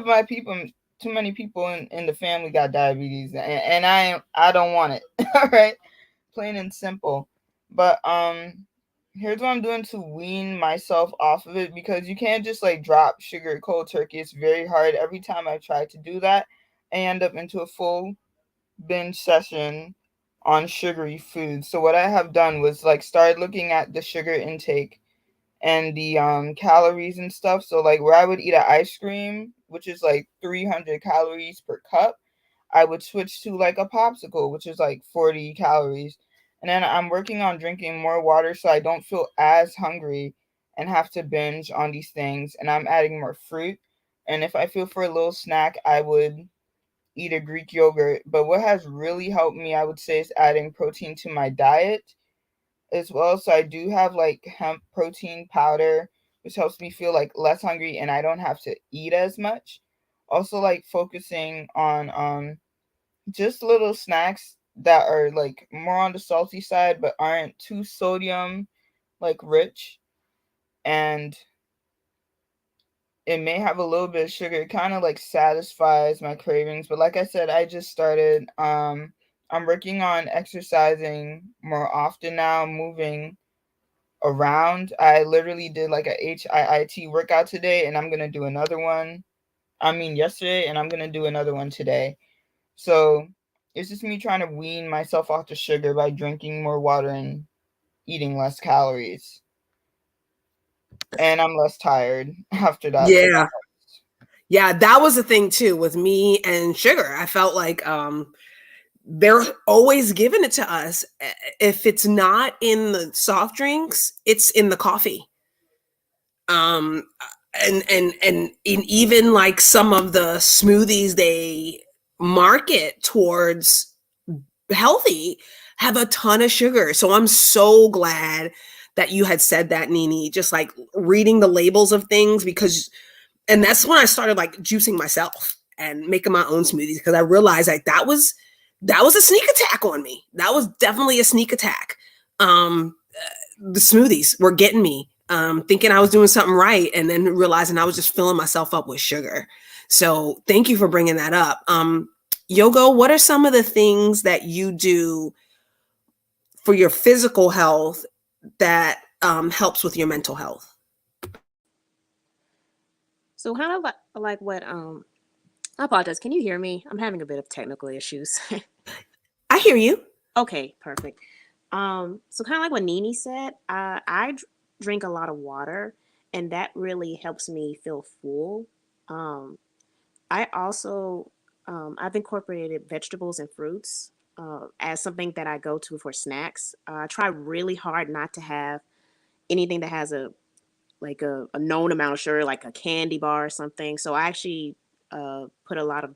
people in the family got diabetes, and I don't want it. All right. Plain and simple. But here's what I'm doing to wean myself off of it, because you can't just like drop sugar cold turkey. It's very hard. Every time I try to do that, I end up into a full binge session on sugary foods. So what I have done was like start looking at the sugar intake and the calories and stuff. So like where I would eat an ice cream, which is like 300 calories per cup, I would switch to like a popsicle, which is like 40 calories. And then I'm working on drinking more water so I don't feel as hungry and have to binge on these things. And I'm adding more fruit. And if I feel for a little snack, I would eat a Greek yogurt. But what has really helped me, I would say, is adding protein to my diet as well. So I do have like hemp protein powder, which helps me feel like less hungry and I don't have to eat as much. Also like focusing on just little snacks that are like more on the salty side but aren't too sodium like rich, and it may have a little bit of sugar. It kind of like satisfies my cravings. But like I said, I just started. I'm working on exercising more often now, moving around. I literally did like a HIIT workout today, and I'm gonna do another one. I mean yesterday, and I'm gonna do another one today. So it's just me trying to wean myself off the sugar by drinking more water and eating less calories. and I'm less tired after that. Yeah. Yeah, that was the thing too with me and sugar. I felt like they're always giving it to us. If it's not in the soft drinks, it's in the coffee. Um and even like some of the smoothies they market towards healthy have a ton of sugar. So I'm so glad that you had said that, Nini, just like reading the labels of things, because and that's when I started like juicing myself and making my own smoothies, because I realized like that was a sneak attack on me. That was definitely a sneak attack. The smoothies were getting me, thinking I was doing something right, and then realizing I was just filling myself up with sugar. So thank you for bringing that up. Yogo, what are some of the things that you do for your physical health that helps with your mental health? So kind of like what I apologize. Can you hear me? I'm having a bit of technical issues. I hear you. Okay, perfect. So kind of like what Nini said, I drink a lot of water, and that really helps me feel full. Um, I also I've incorporated vegetables and fruits as something that I go to for snacks. I try really hard not to have anything that has a known amount of sugar, like a candy bar or something. So I actually put a lot of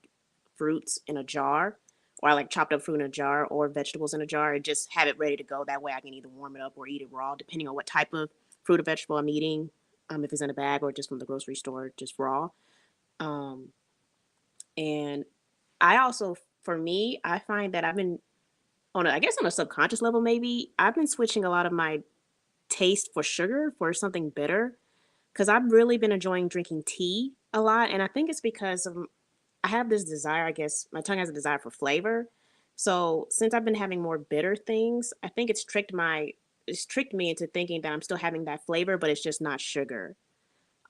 fruits in a jar, or I like chopped up fruit in a jar or vegetables in a jar, and just have it ready to go. That way I can either warm it up or eat it raw, depending on what type of fruit or vegetable I'm eating. If it's in a bag or just from the grocery store, just raw. Um, and I also, for me, I find that I've been I guess on a subconscious level, maybe I've been switching a lot of my taste for sugar for something bitter, because I've really been enjoying drinking tea a lot. And I think it's because I have this desire, I guess my tongue has a desire for flavor. So since I've been having more bitter things, I think it's tricked me into thinking that I'm still having that flavor, but it's just not sugar.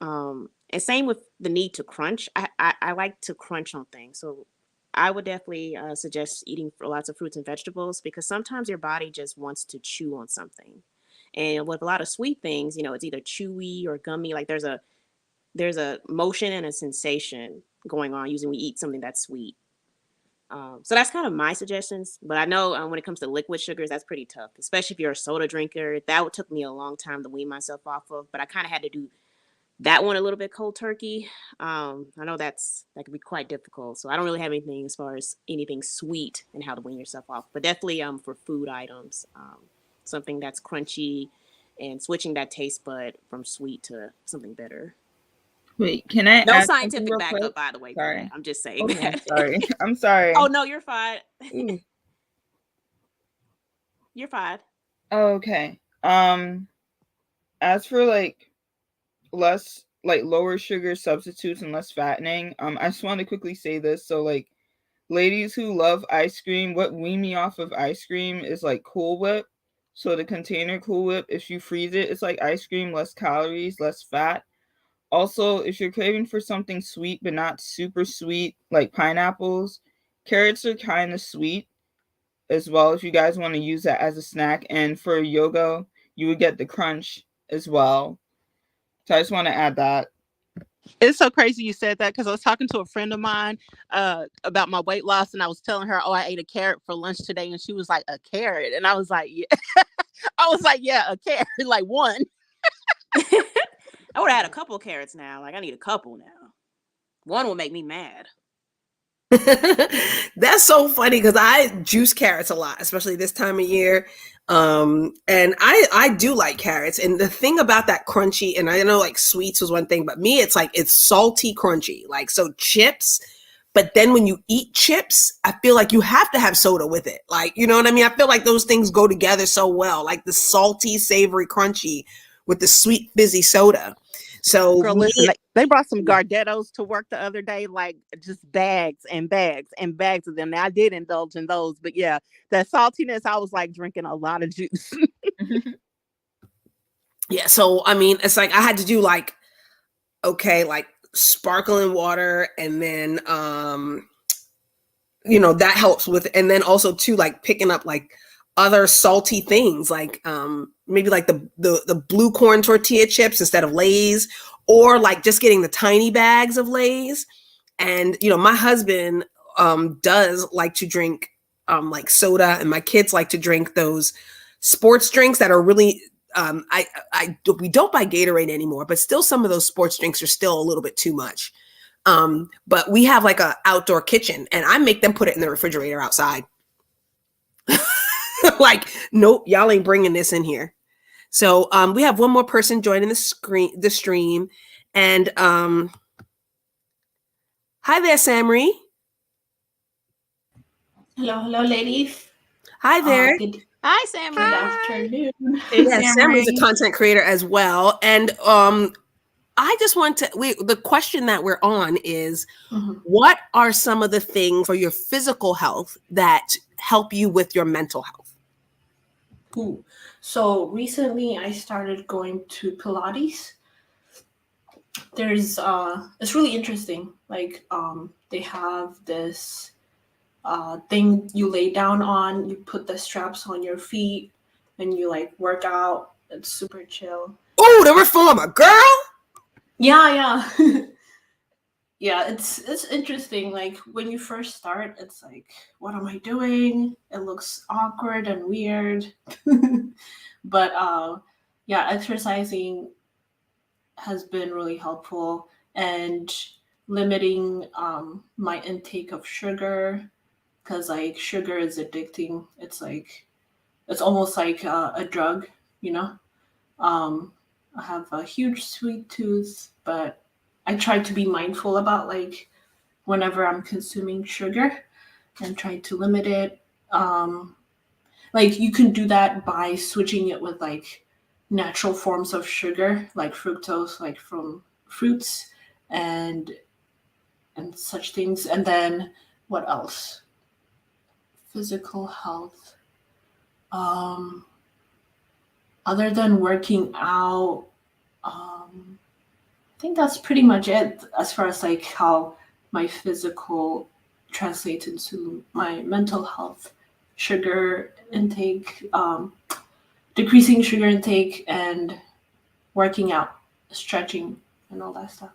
And same with the need to crunch. I like to crunch on things. So I would definitely suggest eating lots of fruits and vegetables, because sometimes your body just wants to chew on something. And with a lot of sweet things, it's either chewy or gummy. Like there's a motion and a sensation going on using we eat something that's sweet. So that's kind of my suggestions. But I know when it comes to liquid sugars, that's pretty tough, especially if you're a soda drinker. That took me a long time to wean myself off of, but I kind of had to do that one a little bit cold turkey. I know that could be quite difficult. So I don't really have anything as far as anything sweet and how to wean yourself off, but definitely for food items, something that's crunchy and switching that taste bud from sweet to something bitter. Wait, can I No add scientific backup, by the way. Sorry. I'm just saying that. Sorry. I'm sorry. Oh, no, you're fine. You're fine. Okay. As for like less like lower sugar substitutes and less fattening, I just want to quickly say this. So like ladies who love ice cream, what wean me off of ice cream is like Cool Whip. So the container Cool Whip, if you freeze it, it's like ice cream, less calories, less fat. Also, if you're craving for something sweet but not super sweet, like pineapples, carrots are kind of sweet as well, if you guys want to use that as a snack. And for yoga, you would get the crunch as well. So I just want to add that. It's so crazy you said that, because I was talking to a friend of mine about my weight loss, and I was telling her, oh, I ate a carrot for lunch today, and she was like, a carrot? And I was like, yeah. I was like, yeah, a carrot, like one. I would have had a couple of carrots now. Like I need a couple now. One will make me mad. That's so funny, because I juice carrots a lot, especially this time of year. And I do like carrots. And the thing about that crunchy, and I know like sweets was one thing, but me, it's like it's salty crunchy. Like so chips. But then when you eat chips, I feel like you have to have soda with it. Like, you know what I mean? I feel like those things go together so well. Like the salty, savory, crunchy with the sweet, fizzy soda. So girl, listen, they brought some Gardettos to work the other day, like just bags and bags and bags of them. Now I did indulge in those, but yeah, that saltiness, I was like drinking a lot of juice. Yeah, so I mean, it's like I had to do like, okay, like sparkling water, and then that helps with, and then also too like picking up like other salty things like maybe like the blue corn tortilla chips instead of Lay's, or like just getting the tiny bags of Lay's. And, you know, my husband does like to drink like soda, and my kids like to drink those sports drinks that are really, we don't buy Gatorade anymore, but still some of those sports drinks are still a little bit too much. But we have like a outdoor kitchen, and I make them put it in the refrigerator outside. Like, nope, y'all ain't bringing this in here. So we have one more person joining the stream. And hi there, Samri. Hello, ladies. Hi there. Hi, Samri. Good afternoon. Yes, Samri's a content creator as well. And I just want to, the question that we're on is, what are some of the things for your physical health that help you with your mental health? Ooh. So recently I started going to Pilates. There's, it's really interesting. Like, they have this thing you lay down on, you put the straps on your feet, and you like work out. It's super chill. Oh, the reformer, girl! Yeah. Yeah, it's interesting. Like when you first start, it's like, what am I doing? It looks awkward and weird. But yeah, exercising has been really helpful, and limiting my intake of sugar, because like sugar is addicting. It's like, it's almost like a drug, you know. I have a huge sweet tooth, but I try to be mindful about like whenever I'm consuming sugar and try to limit it. Like you can do that by switching it with like natural forms of sugar, like fructose, like from fruits and such things. And then what else? Physical health. Other than working out, I think that's pretty much it as far as like how my physical translates into my mental health. Sugar intake, decreasing sugar intake, and working out, stretching, and all that stuff.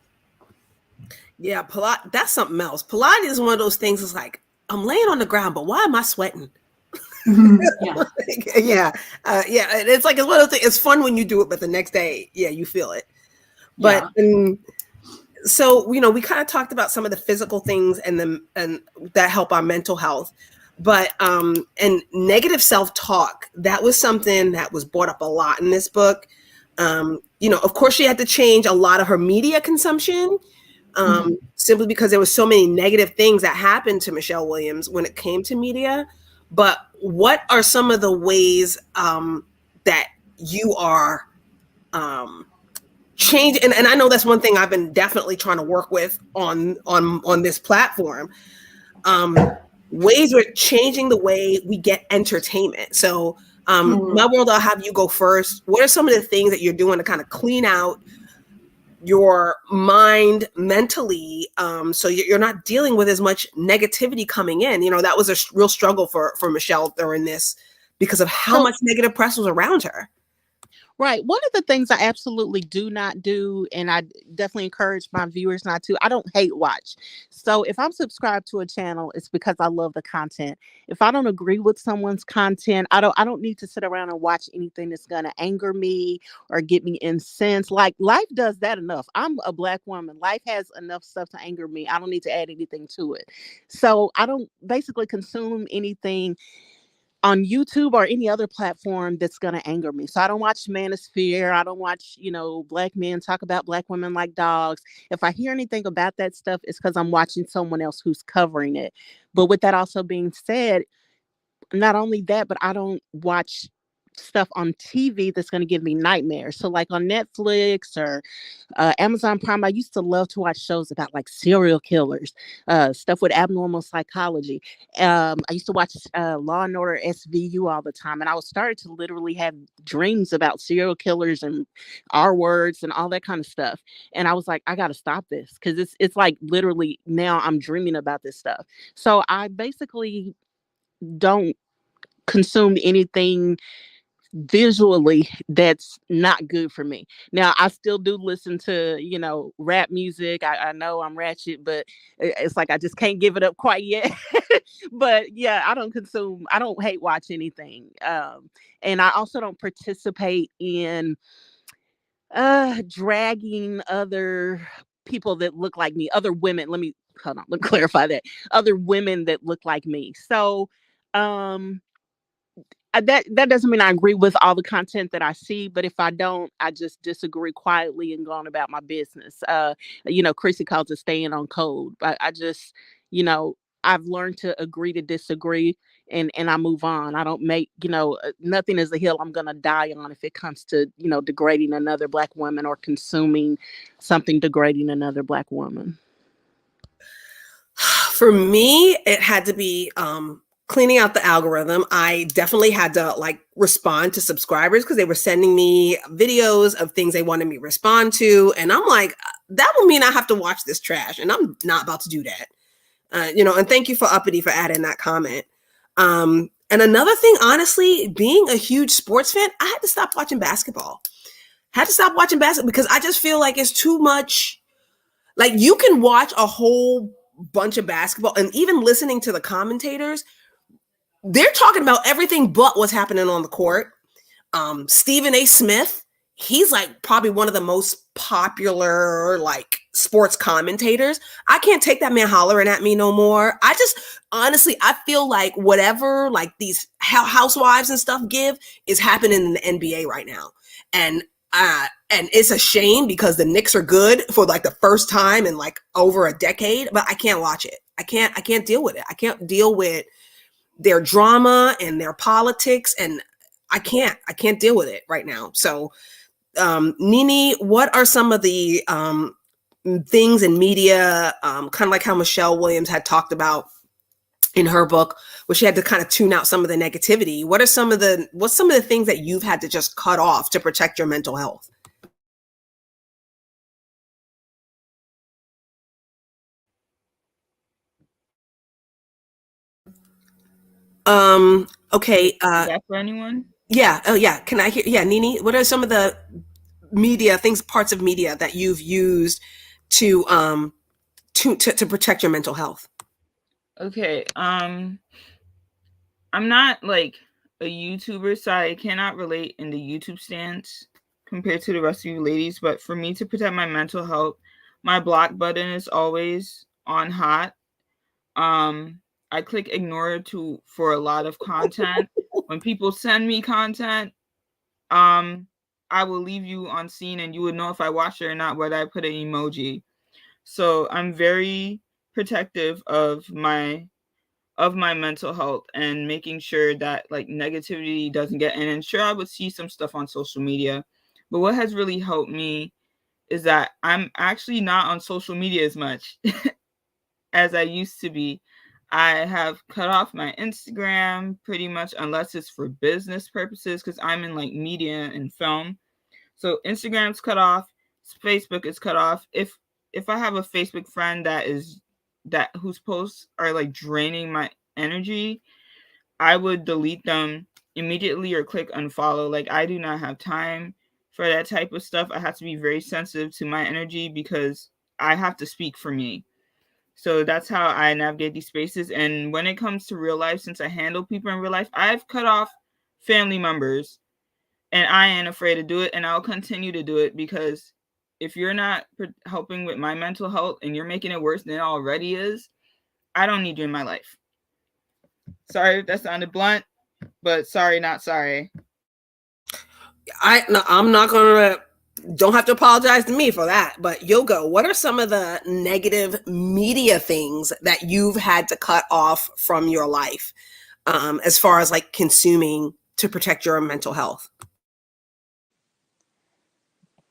Yeah, Pilates, that's something else. Pilates is one of those things that's like, I'm laying on the ground, but why am I sweating? Yeah. Yeah. It's like, it's one of those things. It's fun when you do it, but the next day, yeah, you feel it. But so, you know, we kind of talked about some of the physical things and that help our mental health. But and negative self-talk, that was something that was brought up a lot in this book. You know, of course, she had to change a lot of her media consumption, simply because there was so many negative things that happened to Michelle Williams when it came to media. But what are some of the ways that you are change? And I know that's one thing I've been definitely trying to work with on this platform. Ways we're changing the way we get entertainment. So my world, I'll have you go first. What are some of the things that you're doing to kind of clean out your mind mentally, so you're not dealing with as much negativity coming in? You know, that was a real struggle for Michelle during this because of how much negative press was around her. Right. One of the things I absolutely do not do, and I definitely encourage my viewers not to, I don't hate watch. So if I'm subscribed to a channel, it's because I love the content. If I don't agree with someone's content, I don't need to sit around and watch anything that's going to anger me or get me incensed. Like life does that enough. I'm a Black woman. Life has enough stuff to anger me. I don't need to add anything to it. So I don't basically consume anything on YouTube or any other platform that's going to anger me. So I don't watch Manosphere. I don't watch, Black men talk about Black women like dogs. If I hear anything about that stuff, it's because I'm watching someone else who's covering it. But with that also being said, not only that, but I don't watch stuff on TV that's going to give me nightmares. So like on Netflix or Amazon Prime, I used to love to watch shows about like serial killers, stuff with abnormal psychology. I used to watch Law and Order SVU all the time, and I was started to literally have dreams about serial killers and R words and all that kind of stuff. And I was like, I got to stop this, because it's like literally now I'm dreaming about this stuff. So I basically don't consume anything visually, that's not good for me. Now, I still do listen to, rap music. I know I'm ratchet, but it's like I just can't give it up quite yet. But yeah, I don't hate watch anything. And I also don't participate in dragging other people that look like me, other women. Let me hold on, let me clarify that. Other women that look like me. So um that doesn't mean I agree with all the content that I see, but if I don't, I just disagree quietly and go on about my business. Chrissy calls it staying on code. I just, you know, I've learned to agree to disagree, and I move on. I don't make, nothing is a hill I'm gonna die on if it comes to, degrading another Black woman or consuming something degrading another Black woman. For me, it had to be cleaning out the algorithm. I definitely had to respond to subscribers because they were sending me videos of things they wanted me to respond to. And I'm like, that would mean I have to watch this trash. And I'm not about to do that. And thank you for Uppity for adding that comment. And another thing, honestly, being a huge sports fan, I had to stop watching basketball. Because I just feel like it's too much. Like, you can watch a whole bunch of basketball and even listening to the commentators, they're talking about everything but what's happening on the court. Stephen A. Smith, he's probably one of the most popular sports commentators. I can't take that man hollering at me no more. I just honestly, I feel like whatever these housewives and stuff give is happening in the NBA right now. And it's a shame because the Knicks are good for the first time in over a decade, but I can't watch it. I can't deal with it. I can't deal with their drama and their politics, and I can't deal with it right now. So, Nini, what are some of the things in media, kind of like how Michelle Williams had talked about in her book, where she had to kind of tune out some of the negativity? What's some of the things that you've had to just cut off to protect your mental health? Okay. Is that for anyone? Yeah. Oh, yeah. Can I hear? Yeah, Nini, what are some of the parts of media that you've used to protect your mental health? Okay. I'm not a YouTuber, so I cannot relate in the YouTube stance compared to the rest of you ladies. But for me to protect my mental health, my block button is always on hot. I click ignore for a lot of content. When people send me content, I will leave you on scene and you would know if I watched it or not, whether I put an emoji. So I'm very protective of my mental health and making sure that negativity doesn't get in. And sure, I would see some stuff on social media, but what has really helped me is that I'm actually not on social media as much as I used to be. I have cut off my Instagram pretty much, unless it's for business purposes, because I'm in media and film. So Instagram's cut off, Facebook is cut off. If I have a Facebook friend whose posts are draining my energy, I would delete them immediately or click unfollow. I do not have time for that type of stuff. I have to be very sensitive to my energy because I have to speak for me. So that's how I navigate these spaces. And when it comes to real life, since I handle people in real life, I've cut off family members, and I ain't afraid to do it. And I'll continue to do it, because if you're not helping with my mental health and you're making it worse than it already is, I don't need you in my life. Sorry if that sounded blunt, but sorry, not sorry. I'm not gonna. Don't have to apologize to me for that. But Yoga, what are some of the negative media things that you've had to cut off from your life, as far as consuming to protect your mental health?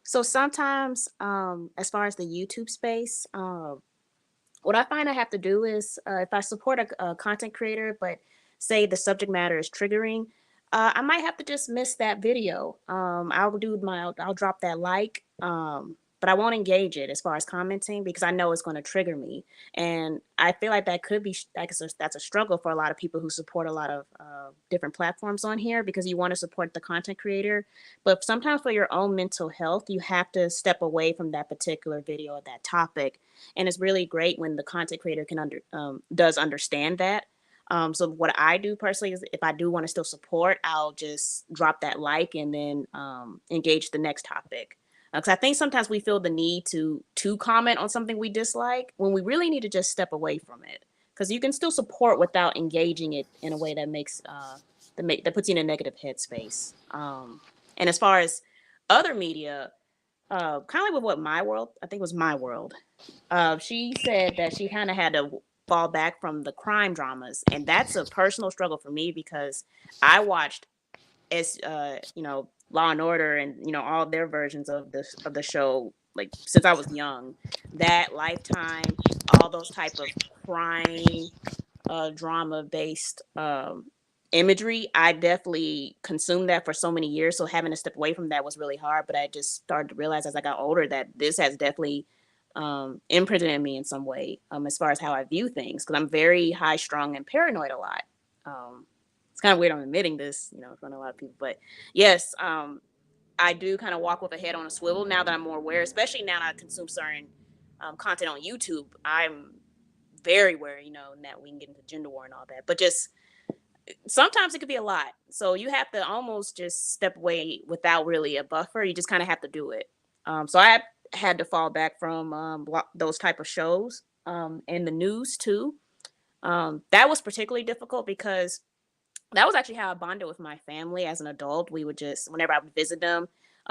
So sometimes, as far as the YouTube space, what I find I have to do is, if I support a content creator, but say the subject matter is triggering, I might have to just miss that video. I'll drop that like. but I won't engage it as far as commenting because I know it's going to trigger me. And I feel like that could be that's a struggle for a lot of people who support a lot of different platforms on here, because you want to support the content creator, but sometimes for your own mental health, you have to step away from that particular video or that topic. And it's really great when the content creator does understand that. So what I do personally is, if I do want to still support, I'll just drop that like and then engage the next topic. Because I think sometimes we feel the need to comment on something we dislike when we really need to just step away from it. Because you can still support without engaging it in a way that makes that puts you in a negative headspace. And as far as other media, kind of like with what My World, I think it was My World. She said that she kind of had to fall back from the crime dramas, and that's a personal struggle for me because I watched Law and Order and all their versions of the show, like since I was young. That Lifetime, all those type of crime drama based imagery, I definitely consumed that for so many years. So having to step away from that was really hard. But I just started to realize as I got older that this has definitely imprinted in me in some way, as far as how I view things, because I'm very high strung and paranoid a lot. It's kind of weird I'm admitting this, in front of a lot of people, but yes, I do kind of walk with a head on a swivel now that I'm more aware, especially now that I consume certain content on YouTube. I'm very wary, that we can get into gender war and all that, but just sometimes it could be a lot. So you have to almost just step away without really a buffer. You just kind of have to do it. So I had to fall back from those type of shows and the news too. That was particularly difficult because that was actually how I bonded with my family as an adult. We would just, whenever I would visit them,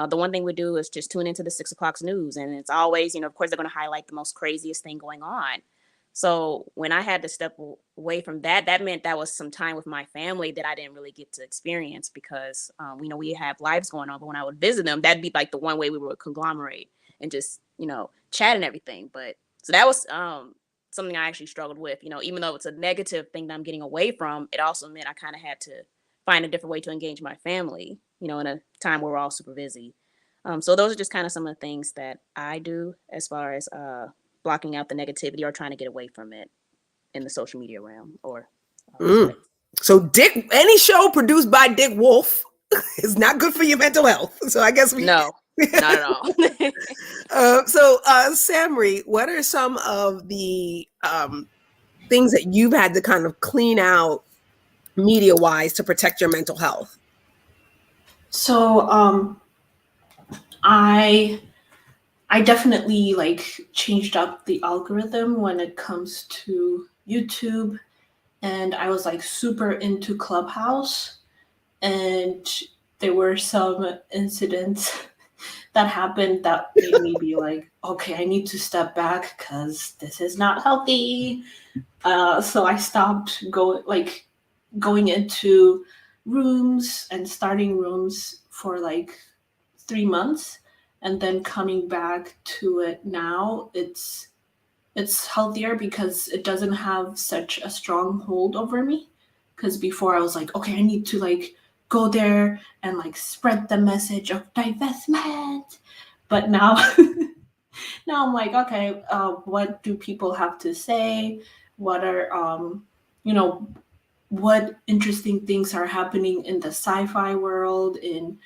the one thing we do is just tune into the 6 o'clock news. And it's always, of course, they're going to highlight the most craziest thing going on. So when I had to step away from that, that meant that was some time with my family that I didn't really get to experience because, we have lives going on. But when I would visit them, that'd be like the one way we would conglomerate and just, chat and everything. But so that was something I actually struggled with, even though it's a negative thing that I'm getting away from, it also meant I kind of had to find a different way to engage my family, in a time where we're all super busy. So those are just kind of some of the things that I do as far as blocking out the negativity or trying to get away from it in the social media realm or So any show produced by Dick Wolf is not good for your mental health. So I guess no, not at all. So Samri, what are some of the things that you've had to kind of clean out media wise to protect your mental health? So I definitely changed up the algorithm when it comes to YouTube, and I was super into Clubhouse, and there were some incidents that happened that made me be like, okay, I need to step back because this is not healthy. So I stopped going into rooms and starting rooms for 3 months, and then coming back to it now. It's healthier because it doesn't have such a strong hold over me. Because before I was like, okay, I need to go there and spread the message of divestment. But now, now I'm like, okay, what do people have to say? What are, what interesting things are happening in the sci-fi world, in,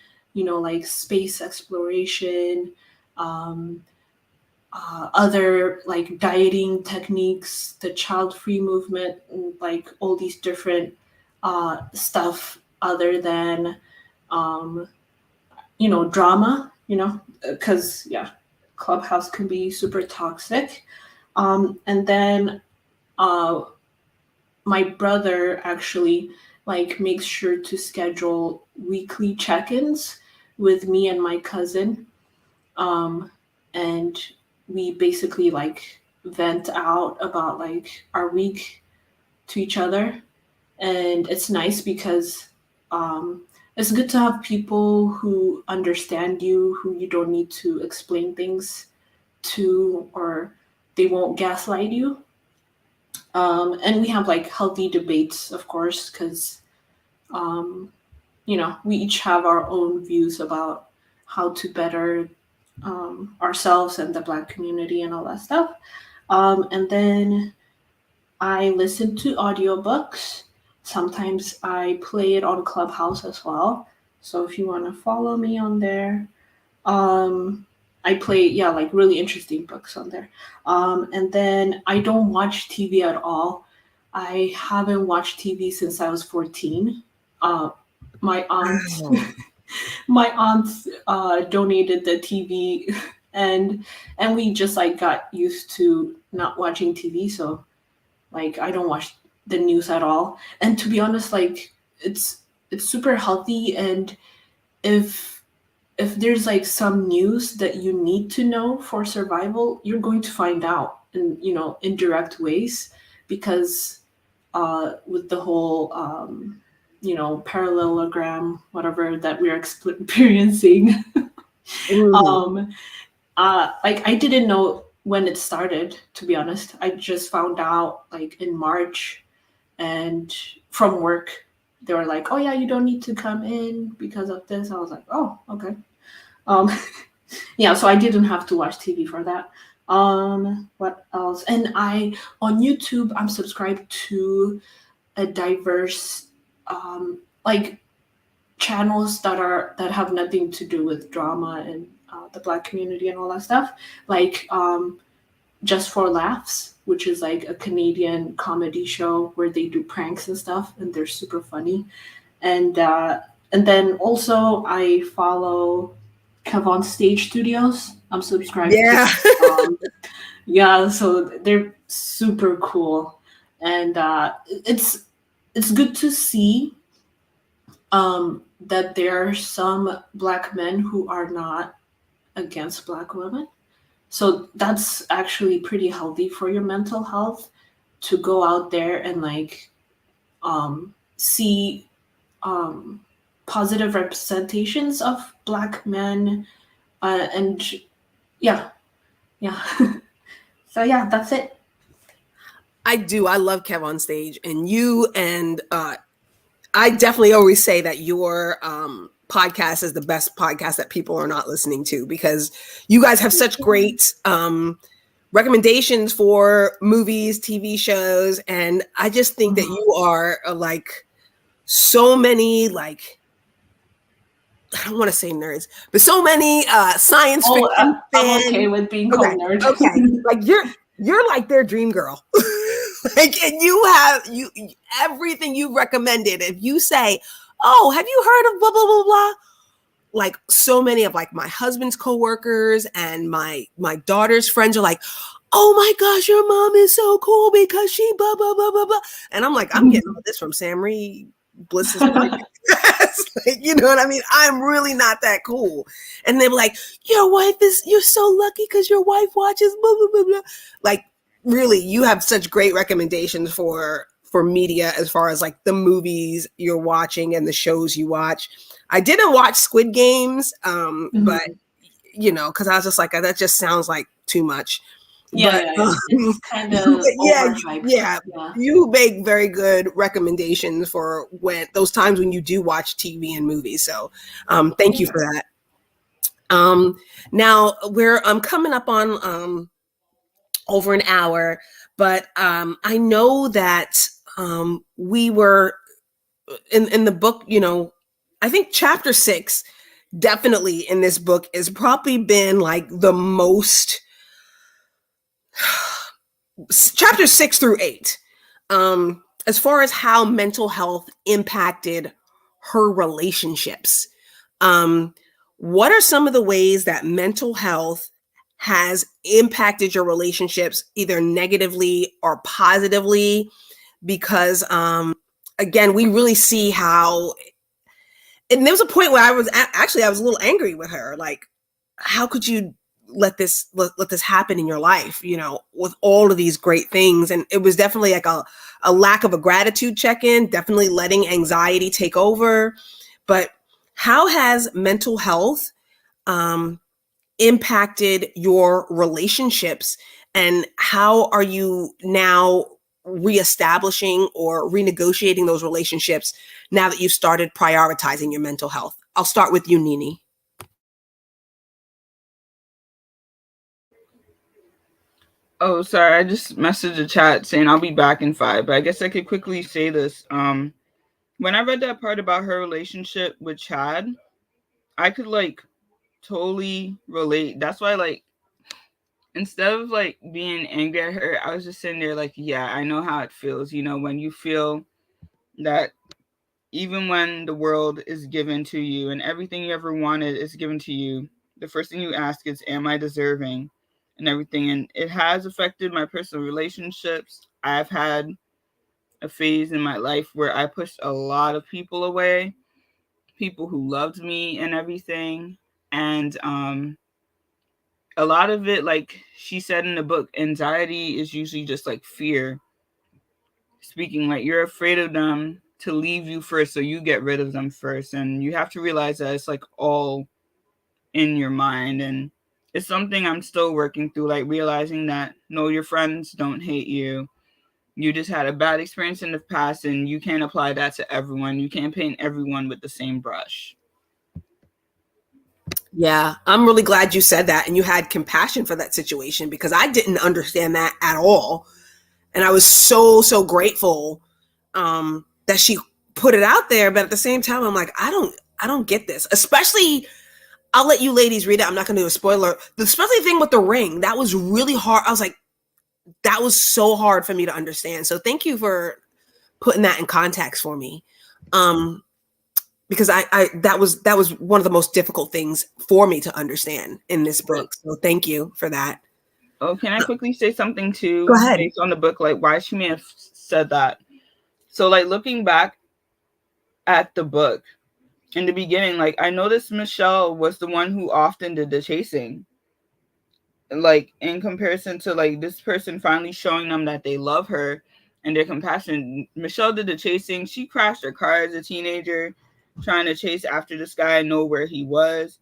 space exploration, other dieting techniques, the child-free movement, and, all these different stuff other than, drama, because Clubhouse can be super toxic. And then my brother actually makes sure to schedule weekly check-ins with me and my cousin. And we basically vent out about our week to each other. And it's nice because it's good to have people who understand you, who you don't need to explain things to, or they won't gaslight you. And we have healthy debates, of course, because we each have our own views about how to better ourselves and the Black community and all that stuff. And then I listen to audiobooks. Sometimes I play it on Clubhouse as well. So if you want to follow me on there, I play, like really interesting books on there. And then I don't watch TV at all. I haven't watched TV since I was 14. My aunt, Wow. my aunt donated the TV, and we just like got used to not watching TV. So like I don't watch the news at all. And to be honest, like it's super healthy. And if there's like some news that you need to know for survival, you're going to find out in indirect ways, because with the whole parallelogram, whatever that we're experiencing. Like I didn't know when it started, to be honest. I just found out like in March, and from work they were like, oh yeah, you don't need to come in because of this. I was like, oh, okay. Yeah, so I didn't have to watch TV for that. What else? And on YouTube, I'm subscribed to a diverse like channels that have nothing to do with drama and the Black community and all that stuff, like Just for Laughs, which is like a Canadian comedy show where they do pranks and stuff, and they're super funny. And then also I follow Kevon Stage Studios. I'm subscribed to. Yeah, so they're super cool, and it's good to see that there are some Black men who are not against Black women. So that's actually pretty healthy for your mental health, to go out there and like see positive representations of Black men, and yeah. So yeah, that's it. I do. I love Kev on Stage, and I definitely always say that your podcast is the best podcast that people are not listening to, because you guys have such great recommendations for movies, TV shows, and I just think that you are like so many, like, I don't want to say nerds, but so many science fiction I'm okay with being called nerd. Okay, like you're like their dream girl. Like, and you have everything you recommended. If you say, "Oh, have you heard of blah blah blah blah?" Like so many of like my husband's coworkers and my daughter's friends are like, "Oh my gosh, your mom is so cool because she blah blah blah blah blah." And I'm like, I'm getting all this from Sam Reed Bliss's like, you know what I mean? I'm really not that cool. And they're like, you're so lucky because your wife watches blah blah blah blah. Like, really, you have such great recommendations for media as far as like the movies you're watching and the shows you watch. I didn't watch Squid Games, but because I was just like, that just sounds like too much. It's kind of overhyped. Yeah, you make very good recommendations for when those times when you do watch TV and movies. So thank you for that. Now I'm coming up on over an hour, but I know that we were in the book, I think chapter 6 definitely in this book has probably been like the most chapter 6 through 8, as far as how mental health impacted her relationships. What are some of the ways that mental health has impacted your relationships, either negatively or positively? Because again, we really see how, and there was a point where I was a little angry with her. Like, how could you let this happen in your life, with all of these great things? And it was definitely like a lack of a gratitude check-in, definitely letting anxiety take over. But how has mental health impacted your relationships, and how are you now reestablishing or renegotiating those relationships now that you've started prioritizing your mental health? I'll start with you, Nini. Oh, sorry, I just messaged the chat saying I'll be back in 5, but I guess I could quickly say this. When I read that part about her relationship with Chad, I could like totally relate. That's why like instead of like being angry at her, I was just sitting there like, yeah, I know how it feels, you know, when you feel that even when the world is given to you and everything you ever wanted is given to you, the first thing you ask is, am I deserving? And everything. And it has affected my personal relationships. I've had a phase in my life where I pushed a lot of people away, people who loved me and everything. And a lot of it, like she said in the book, anxiety is usually just like fear speaking, like you're afraid of them to leave you first, so you get rid of them first. And you have to realize that it's like all in your mind. And it's something I'm still working through, like realizing that no, your friends don't hate you. You just had a bad experience in the past and you can't apply that to everyone. You can't paint everyone with the same brush. Yeah, I'm really glad you said that and you had compassion for that situation, because I didn't understand that at all. And I was so grateful that she put it out there. But at the same time, I'm like, I don't get this. Especially, I'll let you ladies read it. I'm not going to do a spoiler. The especially thing with the ring, that was really hard. I was like, that was so hard for me to understand. So thank you for putting that in context for me. Because I that was one of the most difficult things for me to understand in this book. So thank you for that. Oh, can I quickly say something too? Go ahead. Based on the book, like why she may have said that. So like looking back at the book in the beginning, like I noticed Michelle was the one who often did the chasing. Like in comparison to like this person finally showing them that they love her and their compassion. Michelle did the chasing. She crashed her car as a teenager, trying to chase after this guy and know where he was.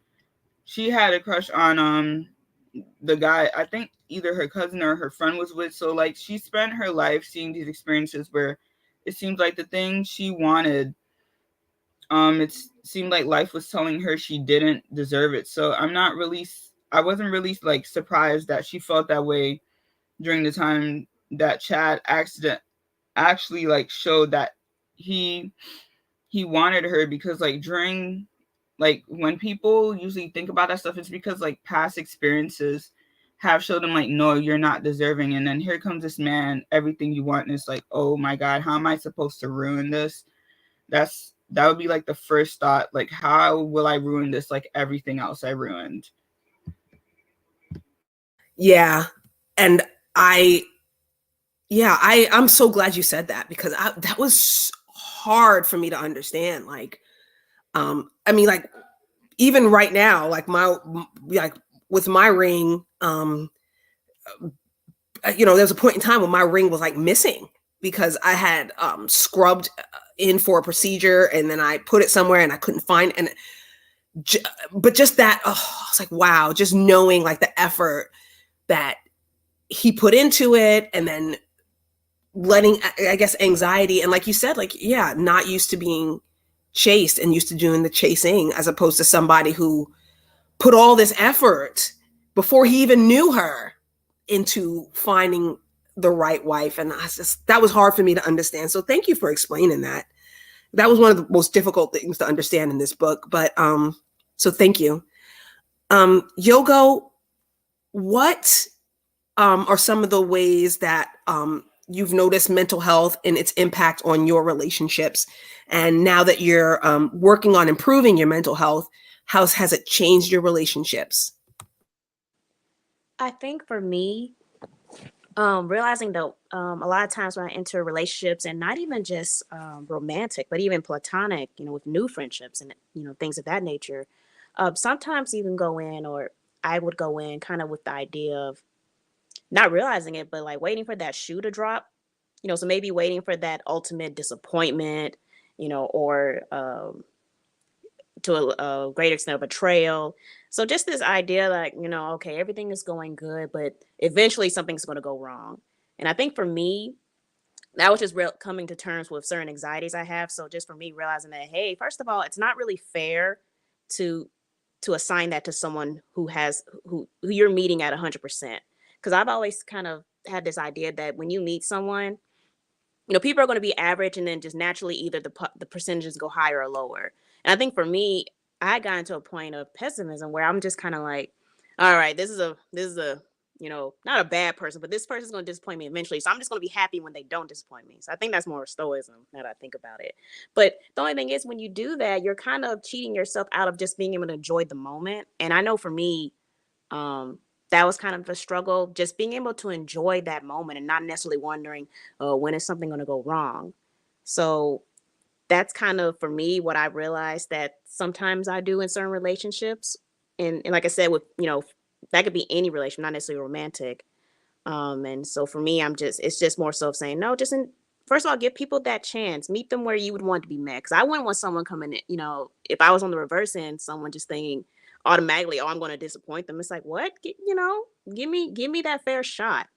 She had a crush on the guy, I think either her cousin or her friend was with. So like she spent her life seeing these experiences where it seems like the thing she wanted, it seemed like life was telling her she didn't deserve it. So I wasn't really like surprised that she felt that way during the time that Chad actually like showed that he wanted her, because like during like when people usually think about that stuff, it's because like past experiences have showed them like, no, you're not deserving. And then here comes this man, everything you want, and it's like, oh my God, how am I supposed to ruin this? That would be like the first thought, like how will I ruin this, like everything else I ruined. Yeah. And I'm so glad you said that, because that was hard for me to understand. Like, I mean, like even right now, like with my ring, there's a point in time when my ring was like missing because I had scrubbed in for a procedure and then I put it somewhere and I couldn't find it. But just that, I was like, wow, just knowing like the effort that he put into it, and then letting, I guess, anxiety. And like you said, like, yeah, not used to being chased and used to doing the chasing, as opposed to somebody who put all this effort before he even knew her into finding the right wife. And that was hard for me to understand. So thank you for explaining that. That was one of the most difficult things to understand in this book. But so thank you. Yogo, what are some of the ways that you've noticed mental health and its impact on your relationships? And now that you're working on improving your mental health, how has it changed your relationships? I think for me, realizing that a lot of times when I enter relationships, and not even just romantic, but even platonic, with new friendships and things of that nature, sometimes even I would go in kind of with the idea of not realizing it, but like waiting for that shoe to drop. So maybe waiting for that ultimate disappointment, or to a great extent of betrayal. So just this idea like, okay, everything is going good, but eventually something's going to go wrong. And I think for me, that was just coming to terms with certain anxieties I have. So just for me realizing that, hey, first of all, it's not really fair to assign that to someone who you're meeting at 100%. Because I've always kind of had this idea that when you meet someone, you know, people are going to be average, and then just naturally either the percentages go higher or lower. And I think for me, I got into a point of pessimism where I'm just kind of like, all right, this is a, you know, not a bad person, but this person's going to disappoint me eventually. So I'm just going to be happy when they don't disappoint me. So I think that's more stoicism now that I think about it. But the only thing is, when you do that, you're kind of cheating yourself out of just being able to enjoy the moment. And I know for me, that was kind of a struggle, just being able to enjoy that moment and not necessarily wondering, when is something going to go wrong. So that's kind of, for me, what I realized that sometimes I do in certain relationships. And like I said, with, you know, that could be any relationship, not necessarily romantic. And so for me, it's just more so of saying, no, first of all, give people that chance, meet them where you would want to be met. Cause I wouldn't want someone coming in, you know, if I was on the reverse end, someone just thinking automatically, oh, I'm going to disappoint them. It's like, what? You know, give me that fair shot.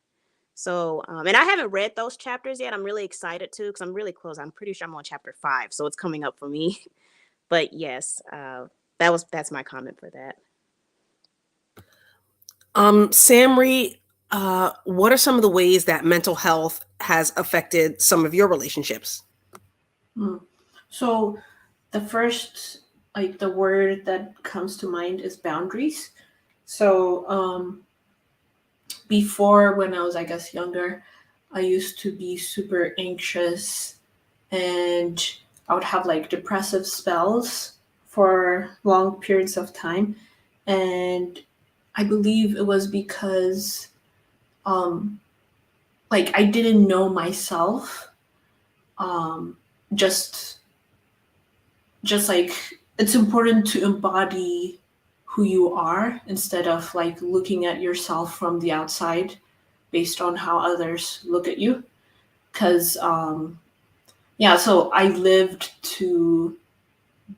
So, and I haven't read those chapters yet. I'm really excited to, because I'm really close. I'm pretty sure I'm on chapter 5, so it's coming up for me. But yes, that's my comment for that. Samri, what are some of the ways that mental health has affected some of your relationships? So the first, like, the word that comes to mind is boundaries. So before, when I was, I guess, younger, I used to be super anxious, and I would have like depressive spells for long periods of time. And I believe it was because like, I didn't know myself. Just like, it's important to embody who you are instead of like looking at yourself from the outside based on how others look at you. Because yeah, so I lived to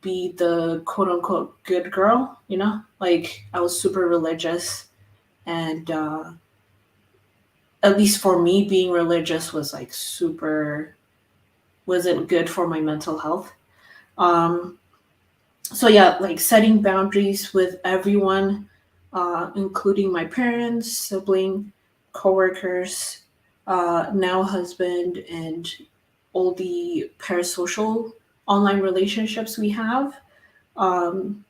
be the quote unquote good girl, you know, like I was super religious, and at least for me, being religious was like wasn't good for my mental health. So yeah, like setting boundaries with everyone, including my parents, sibling, coworkers, now husband, and all the parasocial online relationships we have. And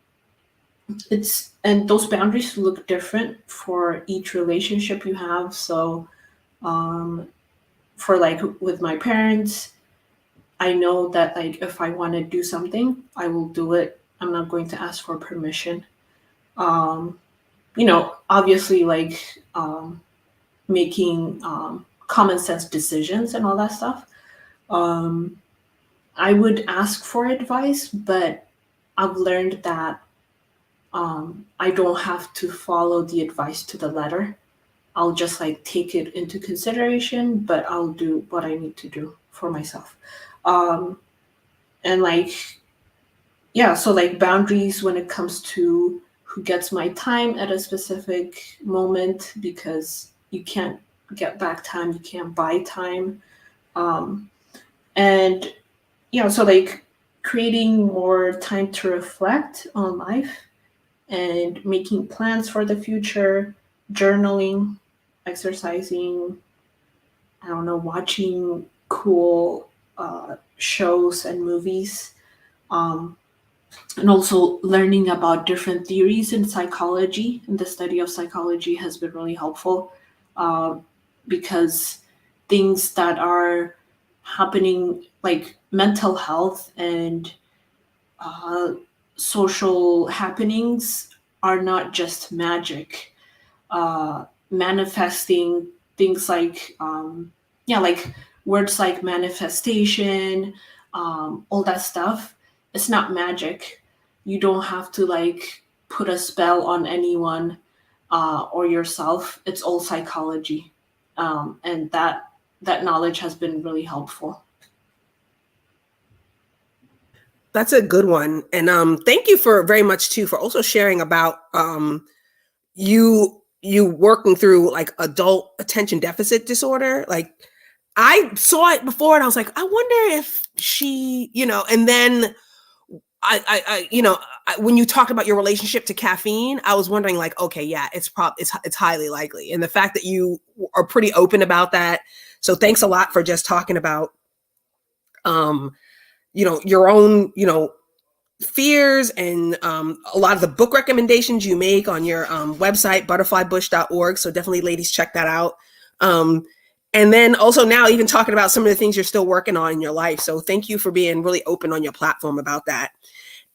those boundaries look different for each relationship you have. So for like with my parents, I know that like if I want to do something, I will do it. I'm not going to ask for permission. You know, obviously, like making common sense decisions and all that stuff. I would ask for advice, but I've learned that I don't have to follow the advice to the letter. I'll just like take it into consideration, but I'll do what I need to do for myself. And like, yeah, so like boundaries when it comes to who gets my time at a specific moment, because you can't get back time, you can't buy time. And yeah, so like creating more time to reflect on life and making plans for the future, journaling, exercising, I don't know, watching cool shows and movies, and also learning about different theories in psychology. And the study of psychology has been really helpful, because things that are happening, like mental health and social happenings, are not just magic. Manifesting things like like words like manifestation, all that stuff, it's not magic. You don't have to like put a spell on anyone or yourself. It's all psychology, and that knowledge has been really helpful. That's a good one. And thank you for very much too for also sharing about you working through like adult attention deficit disorder. Like, I saw it before and I was like, I wonder if she, you know, and then when you talked about your relationship to caffeine, I was wondering like, okay, yeah, it's highly likely. And the fact that you are pretty open about that. So thanks a lot for just talking about, your own, fears and a lot of the book recommendations you make on your website, butterflybush.org. So definitely, ladies, check that out. And then also now even talking about some of the things you're still working on in your life. So thank you for being really open on your platform about that.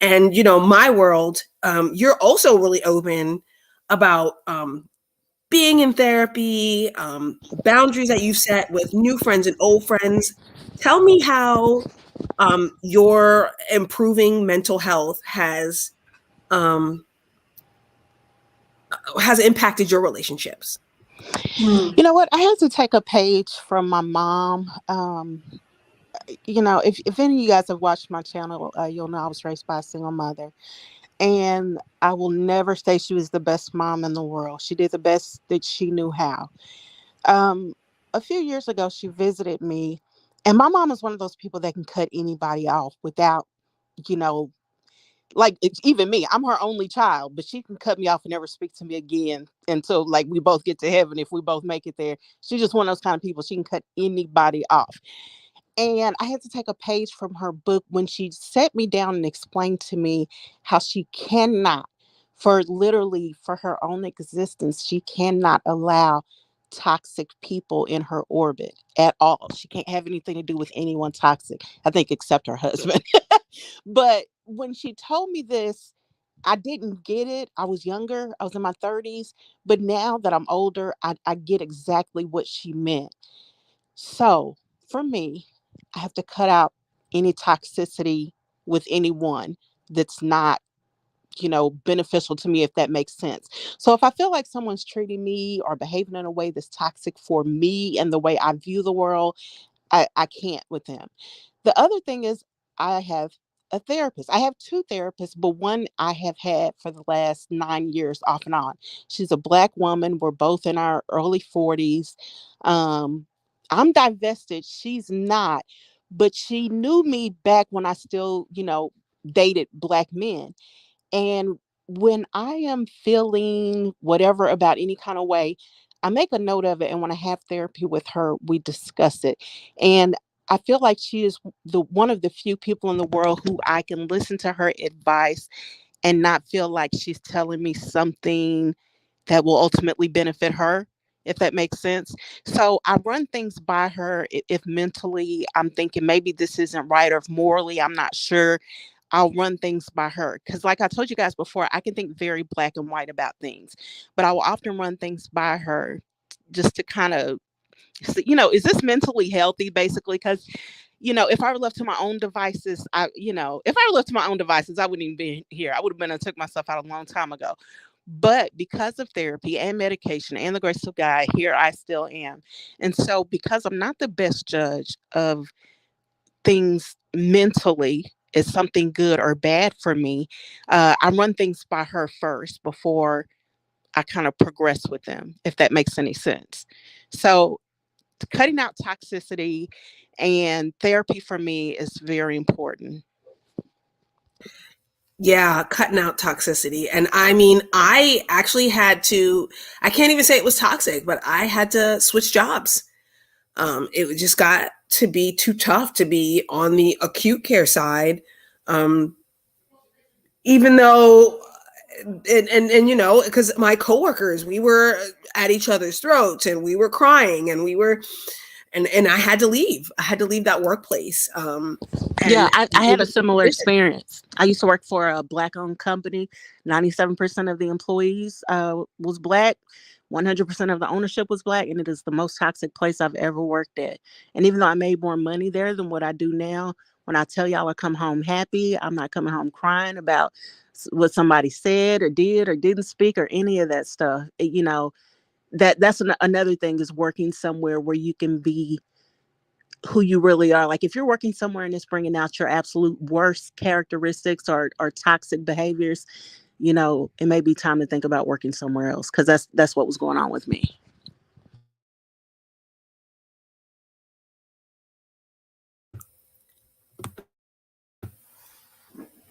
And, my world, you're also really open about being in therapy, boundaries that you've set with new friends and old friends. Tell me how your improving mental health has impacted your relationships. You know what? I had to take a page from my mom. If any of you guys have watched my channel, you'll know I was raised by a single mother. And I will never say she was the best mom in the world. She did the best that she knew how. A few years ago, she visited me. And my mom is one of those people that can cut anybody off without, like it's even me. I'm her only child, but she can cut me off and never speak to me again until like we both get to heaven, if we both make it there. She's just one of those kind of people. She can cut anybody off. And I had to take a page from her book when she sat me down and explained to me how she cannot, for her own existence, she cannot allow toxic people in her orbit at all. She can't have anything to do with anyone toxic, I think, except her husband. But when she told me this, I didn't get it. I was younger. I was in my 30s. But now that I'm older, I get exactly what she meant. So for me, I have to cut out any toxicity with anyone that's not, beneficial to me, if that makes sense. So if I feel like someone's treating me or behaving in a way that's toxic for me and the way I view the world, I can't with them. The other thing is I have a therapist. I have two therapists, but one I have had for the last 9 years off and on. She's a Black woman. We're both in our early 40s. I'm divested. She's not, but she knew me back when I still, dated Black men. And when I am feeling whatever about any kind of way, I make a note of it. And when I have therapy with her, we discuss it. And I feel like she is one of the few people in the world who I can listen to her advice and not feel like she's telling me something that will ultimately benefit her, if that makes sense. So I run things by her. If mentally I'm thinking maybe this isn't right, or if morally I'm not sure, I'll run things by her. Because like I told you guys before, I can think very black and white about things, but I will often run things by her just to kind of, is this mentally healthy, basically? Because if I were left to my own devices, I wouldn't even be here. I would have been and took myself out a long time ago. But because of therapy and medication and the grace of God, here I still am. And so because I'm not the best judge of things mentally, is something good or bad for me, I run things by her first before I kind of progress with them, if that makes any sense. So cutting out toxicity and therapy for me is very important. Yeah, cutting out toxicity. And I mean, I actually I can't even say it was toxic, but I had to switch jobs. It just got to be too tough to be on the acute care side. Even though, because my coworkers, we were at each other's throats and we were crying and and I had to leave. I had to leave that workplace. I had a similar experience. I used to work for a Black-owned company. 97% of the employees was Black. 100% of the ownership was Black, and it is the most toxic place I've ever worked at. And even though I made more money there than what I do now, when I tell y'all I come home happy, I'm not coming home crying about what somebody said or did or didn't speak or any of that stuff. That's another thing, is working somewhere where you can be who you really are. Like if you're working somewhere and it's bringing out your absolute worst characteristics or toxic behaviors, it may be time to think about working somewhere else, because that's what was going on with me.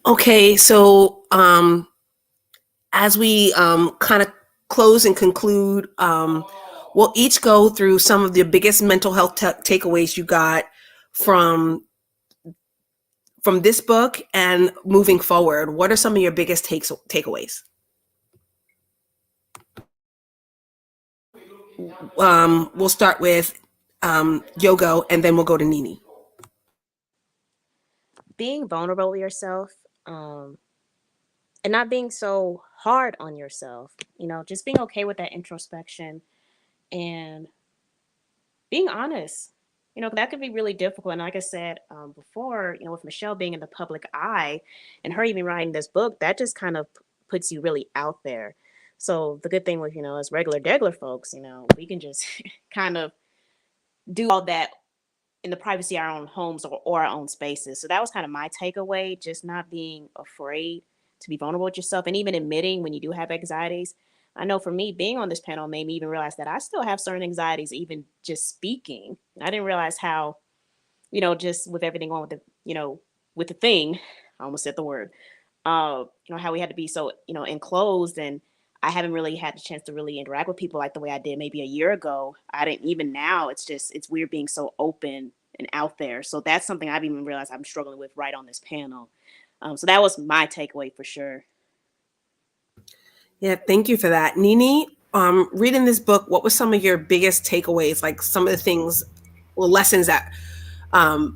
Okay, so as we kind of close and conclude, we'll each go through some of the biggest mental health takeaways you got from this book and moving forward. What are some of your biggest takeaways? We'll start with Yogo, and then we'll go to Nini. Being vulnerable with yourself, and not being so hard on yourself, just being okay with that introspection and being honest. That could be really difficult. And like I said before, with Michelle being in the public eye and her even writing this book, that just kind of puts you really out there. So the good thing with, as regular degular folks, we can just kind of do all that in the privacy of our own homes or our own spaces. So that was kind of my takeaway, just not being afraid to be vulnerable with yourself and even admitting when you do have anxieties. I know for me, being on this panel made me even realize that I still have certain anxieties, even just speaking. I didn't realize how, just with everything on with with the thing, I almost said the word, how we had to be so, enclosed, and I haven't really had the chance to really interact with people like the way I did maybe a year ago. I didn't even now. It's weird being so open and out there. So that's something I've even realized I'm struggling with right on this panel. So that was my takeaway for sure. Yeah, thank you for that. Nini, reading this book, what were some of your biggest takeaways, like some of the things or lessons that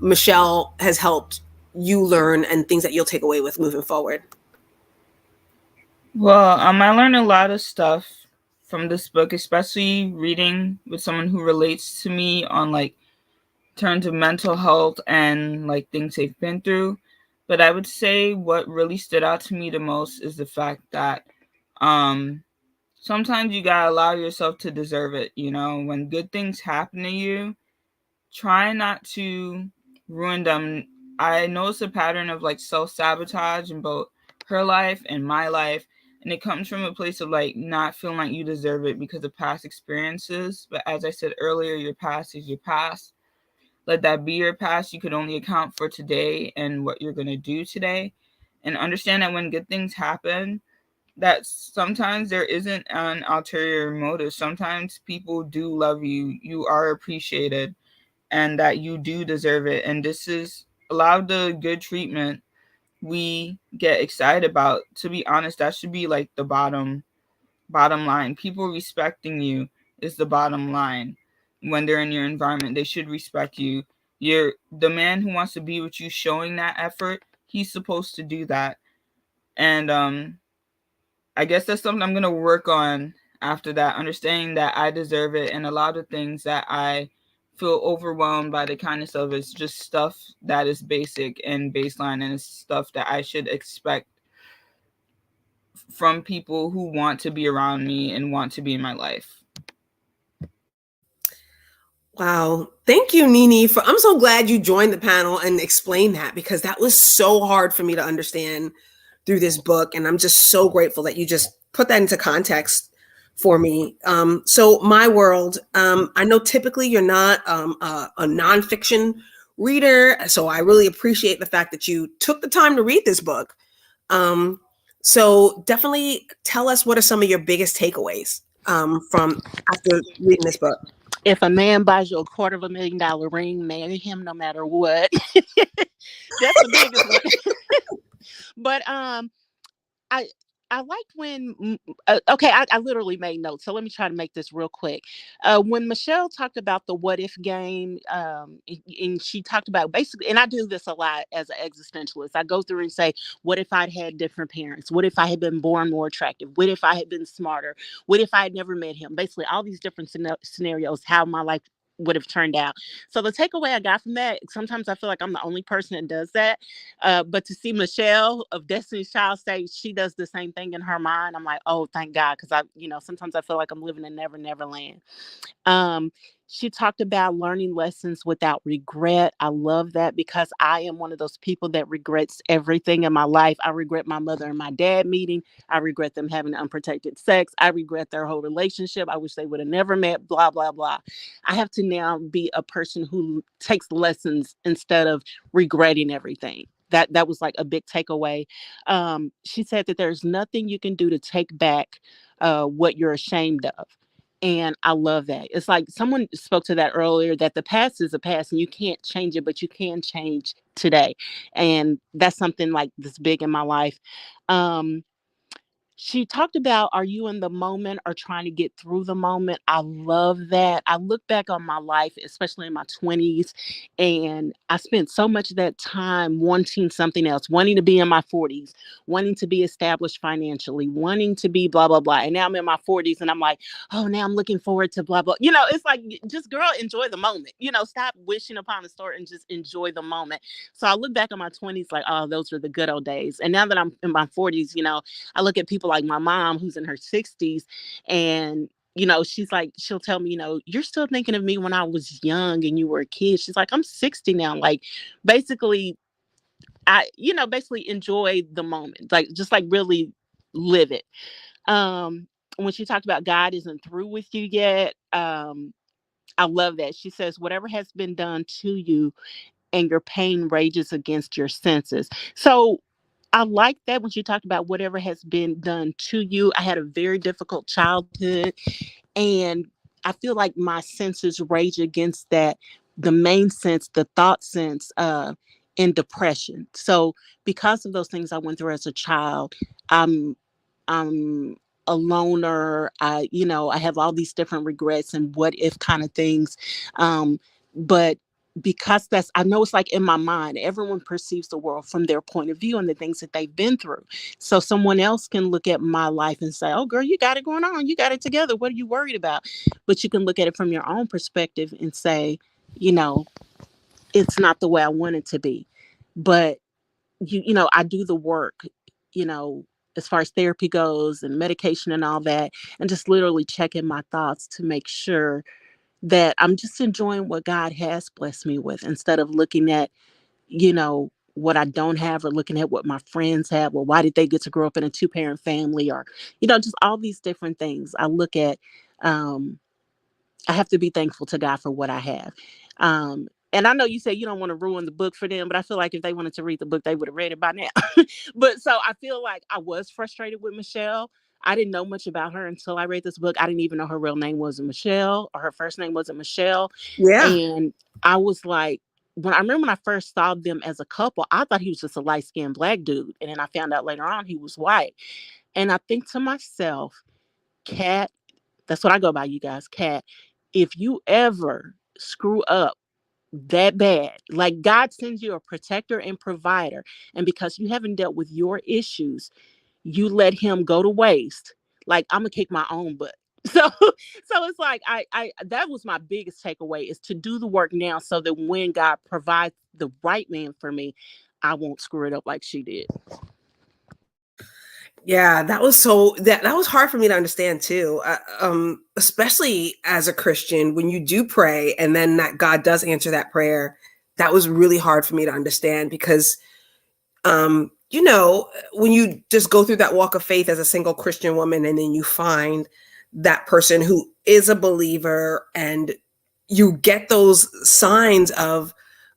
Michelle has helped you learn and things that you'll take away with moving forward? Well, I learned a lot of stuff from this book, especially reading with someone who relates to me on like terms of mental health and like things they've been through. But I would say what really stood out to me the most is the fact that sometimes you gotta allow yourself to deserve it. When good things happen to you, try not to ruin them. I noticed a pattern of like self-sabotage in both her life and my life. And it comes from a place of like not feeling like you deserve it because of past experiences. But as I said earlier, your past is your past. Let that be your past. You could only account for today and what you're going to do today. And understand that when good things happen, that sometimes there isn't an ulterior motive. Sometimes people do love you. You are appreciated and that you do deserve it. And this is a lot of the good treatment we get excited about. To be honest, that should be like the bottom line. People respecting you is the bottom line. When they're in your environment, they should respect you. You're the man who wants to be with you, showing that effort. He's supposed to do that. And I guess that's something I'm gonna work on after that, understanding that I deserve it, and a lot of things that I feel overwhelmed by the kindness of is just stuff that is basic and baseline, and it's stuff that I should expect from people who want to be around me and want to be in my life. Wow. Thank you, Nini. I'm so glad you joined the panel and explained that, because that was so hard for me to understand through this book. And I'm just so grateful that you just put that into context for me. So my world, I know typically you're not a nonfiction reader. So I really appreciate the fact that you took the time to read this book. So definitely tell us, what are some of your biggest takeaways from after reading this book? If a man buys you a $250,000 ring, marry him no matter what. That's the biggest one. But I liked when, okay, I literally made notes. So let me try to make this real quick. When Michelle talked about the what if game, and she talked about basically, and I do this a lot as an existentialist. I go through and say, what if I'd had different parents? What if I had been born more attractive? What if I had been smarter? What if I had never met him? Basically, all these different scenarios, how my life would have turned out. So the takeaway I got from that, sometimes I feel like I'm the only person that does that. But to see Michelle of Destiny's Child say she does the same thing in her mind, I'm like, oh, thank God. Because sometimes I feel like I'm living in Never Never Land. She talked about learning lessons without regret. I love that, because I am one of those people that regrets everything in my life. I regret my mother and my dad meeting. I regret them having unprotected sex. I regret their whole relationship. I wish they would have never met, blah, blah, blah. I have to now be a person who takes lessons instead of regretting everything. that was like a big takeaway. She said that there's nothing you can do to take back what you're ashamed of. And I love that. It's like someone spoke to that earlier, that the past is a past and you can't change it, but you can change today. And that's something like this big in my life. She talked about, are you in the moment or trying to get through the moment? I love that. I look back on my life, especially in my 20s, and I spent so much of that time wanting something else, wanting to be in my 40s, wanting to be established financially, wanting to be blah, blah, blah. And now I'm in my 40s and I'm like, oh, now I'm looking forward to blah, blah. It's like, just girl, enjoy the moment. Stop wishing upon a star and just enjoy the moment. So I look back on my 20s like, oh, those were the good old days. And now that I'm in my 40s, I look at people like my mom who's in her 60s, and she's like, she'll tell me, you're still thinking of me when I was young and you were a kid. She's like, I'm 60 now. Like, basically, basically enjoy the moment, like just like really live it. When she talked about God isn't through with you yet, I love that. She says, whatever has been done to you and your pain rages against your senses. So I like that when she talked about whatever has been done to you. I had a very difficult childhood, and I feel like my senses rage against that. The main sense, the thought sense, in depression. So because of those things I went through as a child, I'm a loner. I have all these different regrets and what if kind of things. But because I know it's like in my mind, everyone perceives the world from their point of view and the things that they've been through. So someone else can look at my life and say, oh, girl, you got it going on. You got it together. What are you worried about? But you can look at it from your own perspective and say, it's not the way I want it to be. But, I do the work, as far as therapy goes and medication and all that, and just literally checking my thoughts to make sure that I'm just enjoying what God has blessed me with, instead of looking at, what I don't have, or looking at what my friends have. Well, why did they get to grow up in a 2-parent family? Or, just all these different things. I look at, I have to be thankful to God for what I have. And I know you say you don't want to ruin the book for them, but I feel like if they wanted to read the book, they would have read it by now. But so I feel like I was frustrated with Michelle. I didn't know much about her until I read this book. I didn't even know her real name wasn't Michelle, or her first name wasn't Michelle. Yeah. And I was like, I remember when I first saw them as a couple, I thought he was just a light-skinned black dude. And then I found out later on he was white. And I think to myself, Kat, that's what I go by, you guys, Kat, if you ever screw up that bad, like God sends you a protector and provider, and because you haven't dealt with your issues, you let him go to waste, like, I'm gonna kick my own butt. So it's like I that was my biggest takeaway, is to do the work now, so that when God provides the right man for me, I won't screw it up like she did. Yeah, that was hard for me to understand too. Especially as a Christian, when you do pray and then that God does answer that prayer, that was really hard for me to understand, because when you just go through that walk of faith as a single Christian woman, and then you find that person who is a believer, and you get those signs of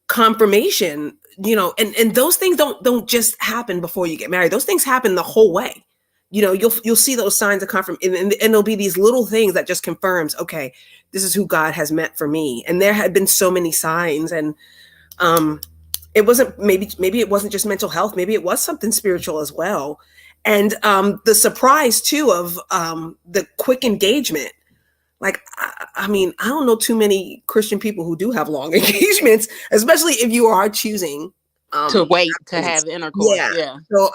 confirmation, and those things don't just happen before you get married. Those things happen the whole way. You'll see those signs of confirmation, and there'll be these little things that just confirms, okay, this is who God has meant for me. And there had been so many signs, and it wasn't, maybe it wasn't just mental health, maybe it was something spiritual as well. And the surprise too of the quick engagement. Like, I mean, I don't know too many Christian people who do have long engagements, especially if you are choosing to wait to have intercourse. Yeah. So,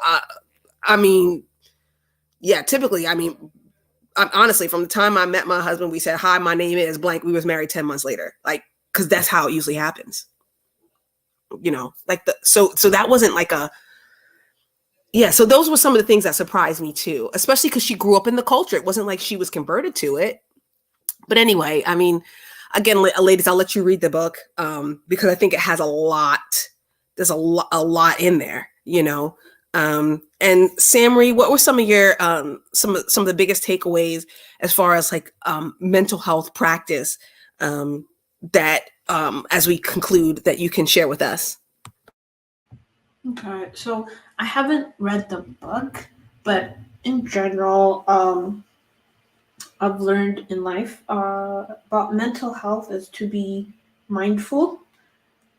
I mean, yeah, typically, honestly, from the time I met my husband, we said, hi, my name is blank. We was married 10 months later, like, because that's how it usually happens. So that wasn't like so those were some of the things that surprised me too, especially because she grew up in the culture. It wasn't like she was converted to it. But anyway, again, ladies, I'll let you read the book because I think it has a lot. There's a lot in there, And Samri, what were some of your some of the biggest takeaways as far as like mental health practice that as we conclude, that you can share with us? Okay, so I haven't read the book, but in general, I've learned in life about mental health is to be mindful.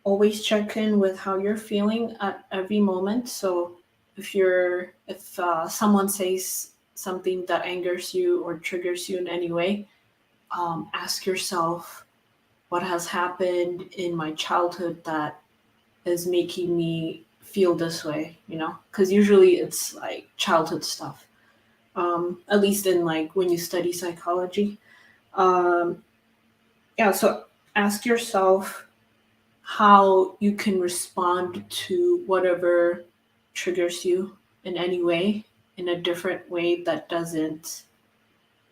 Always check in with how you're feeling at every moment. So if someone says something that angers you or triggers you in any way, ask yourself what has happened in my childhood that is making me feel this way, you know? Because usually it's like childhood stuff. At least in like when you study psychology. Um, yeah, so ask yourself how you can respond to whatever triggers you in any way, in a different way that doesn't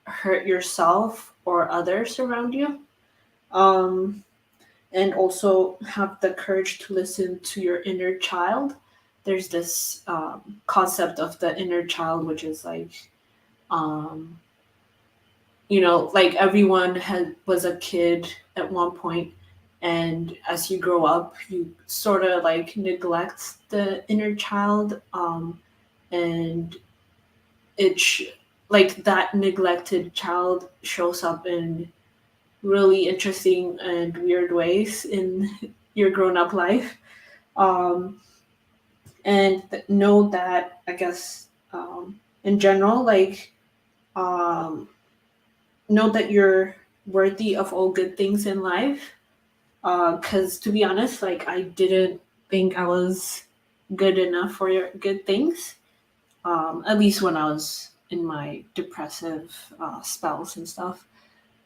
hurt yourself or others around you. Um, and also have the courage to listen to your inner child. There's this concept of the inner child, which is like, um, like everyone was a kid at one point, and as you grow up, you sort of like neglect the inner child, and like that neglected child shows up in really interesting and weird ways in your grown-up life. um, and know that, I guess, in general, like, um, know that you're worthy of all good things in life. Because to be honest, like, I didn't think I was good enough for your good things. At least when I was in my depressive spells and stuff.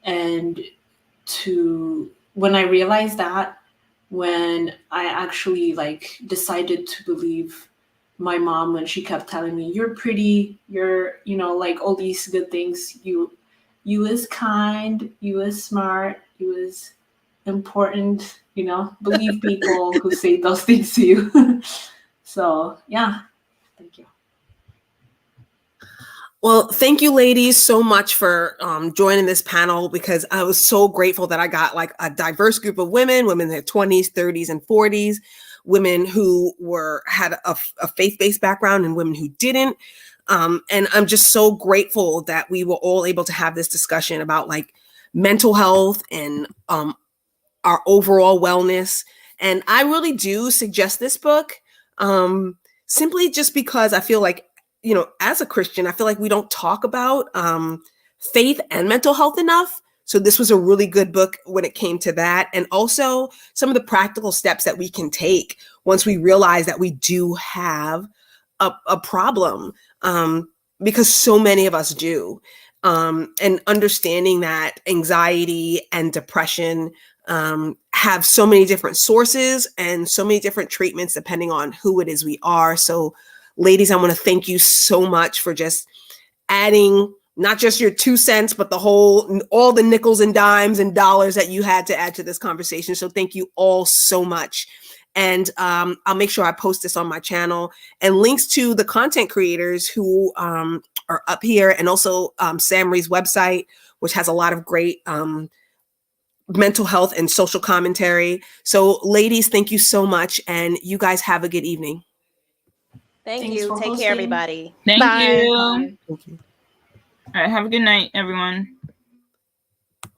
And to when I realized that, when I actually like decided to believe my mom when she kept telling me, "You're pretty, you're, like all these good things. You is kind, you is smart, you is important, believe people who say those things to you." So yeah, thank you. Well, thank you, ladies, so much for joining this panel, because I was so grateful that I got like a diverse group of women in their 20s, 30s, and 40s, women who had a faith-based background and women who didn't. And I'm just so grateful that we were all able to have this discussion about like mental health and our overall wellness. And I really do suggest this book, simply just because I feel like, as a Christian, I feel like we don't talk about faith and mental health enough. So this was a really good book when it came to that. And also some of the practical steps that we can take once we realize that we do have a problem, because so many of us do. And understanding that anxiety and depression have so many different sources and so many different treatments depending on who it is we are. So, ladies, I want to thank you so much for just adding not just your 2 cents, but all the nickels and dimes and dollars that you had to add to this conversation. So thank you all so much. And I'll make sure I post this on my channel, and links to the content creators who are up here, and also Samri's website, which has a lot of great mental health and social commentary. So ladies, thank you so much. And you guys have a good evening. Thank Thanks you. for Take hosting. care, everybody. Thank Bye. you. Bye. Thank you. All right. Have a good night, everyone.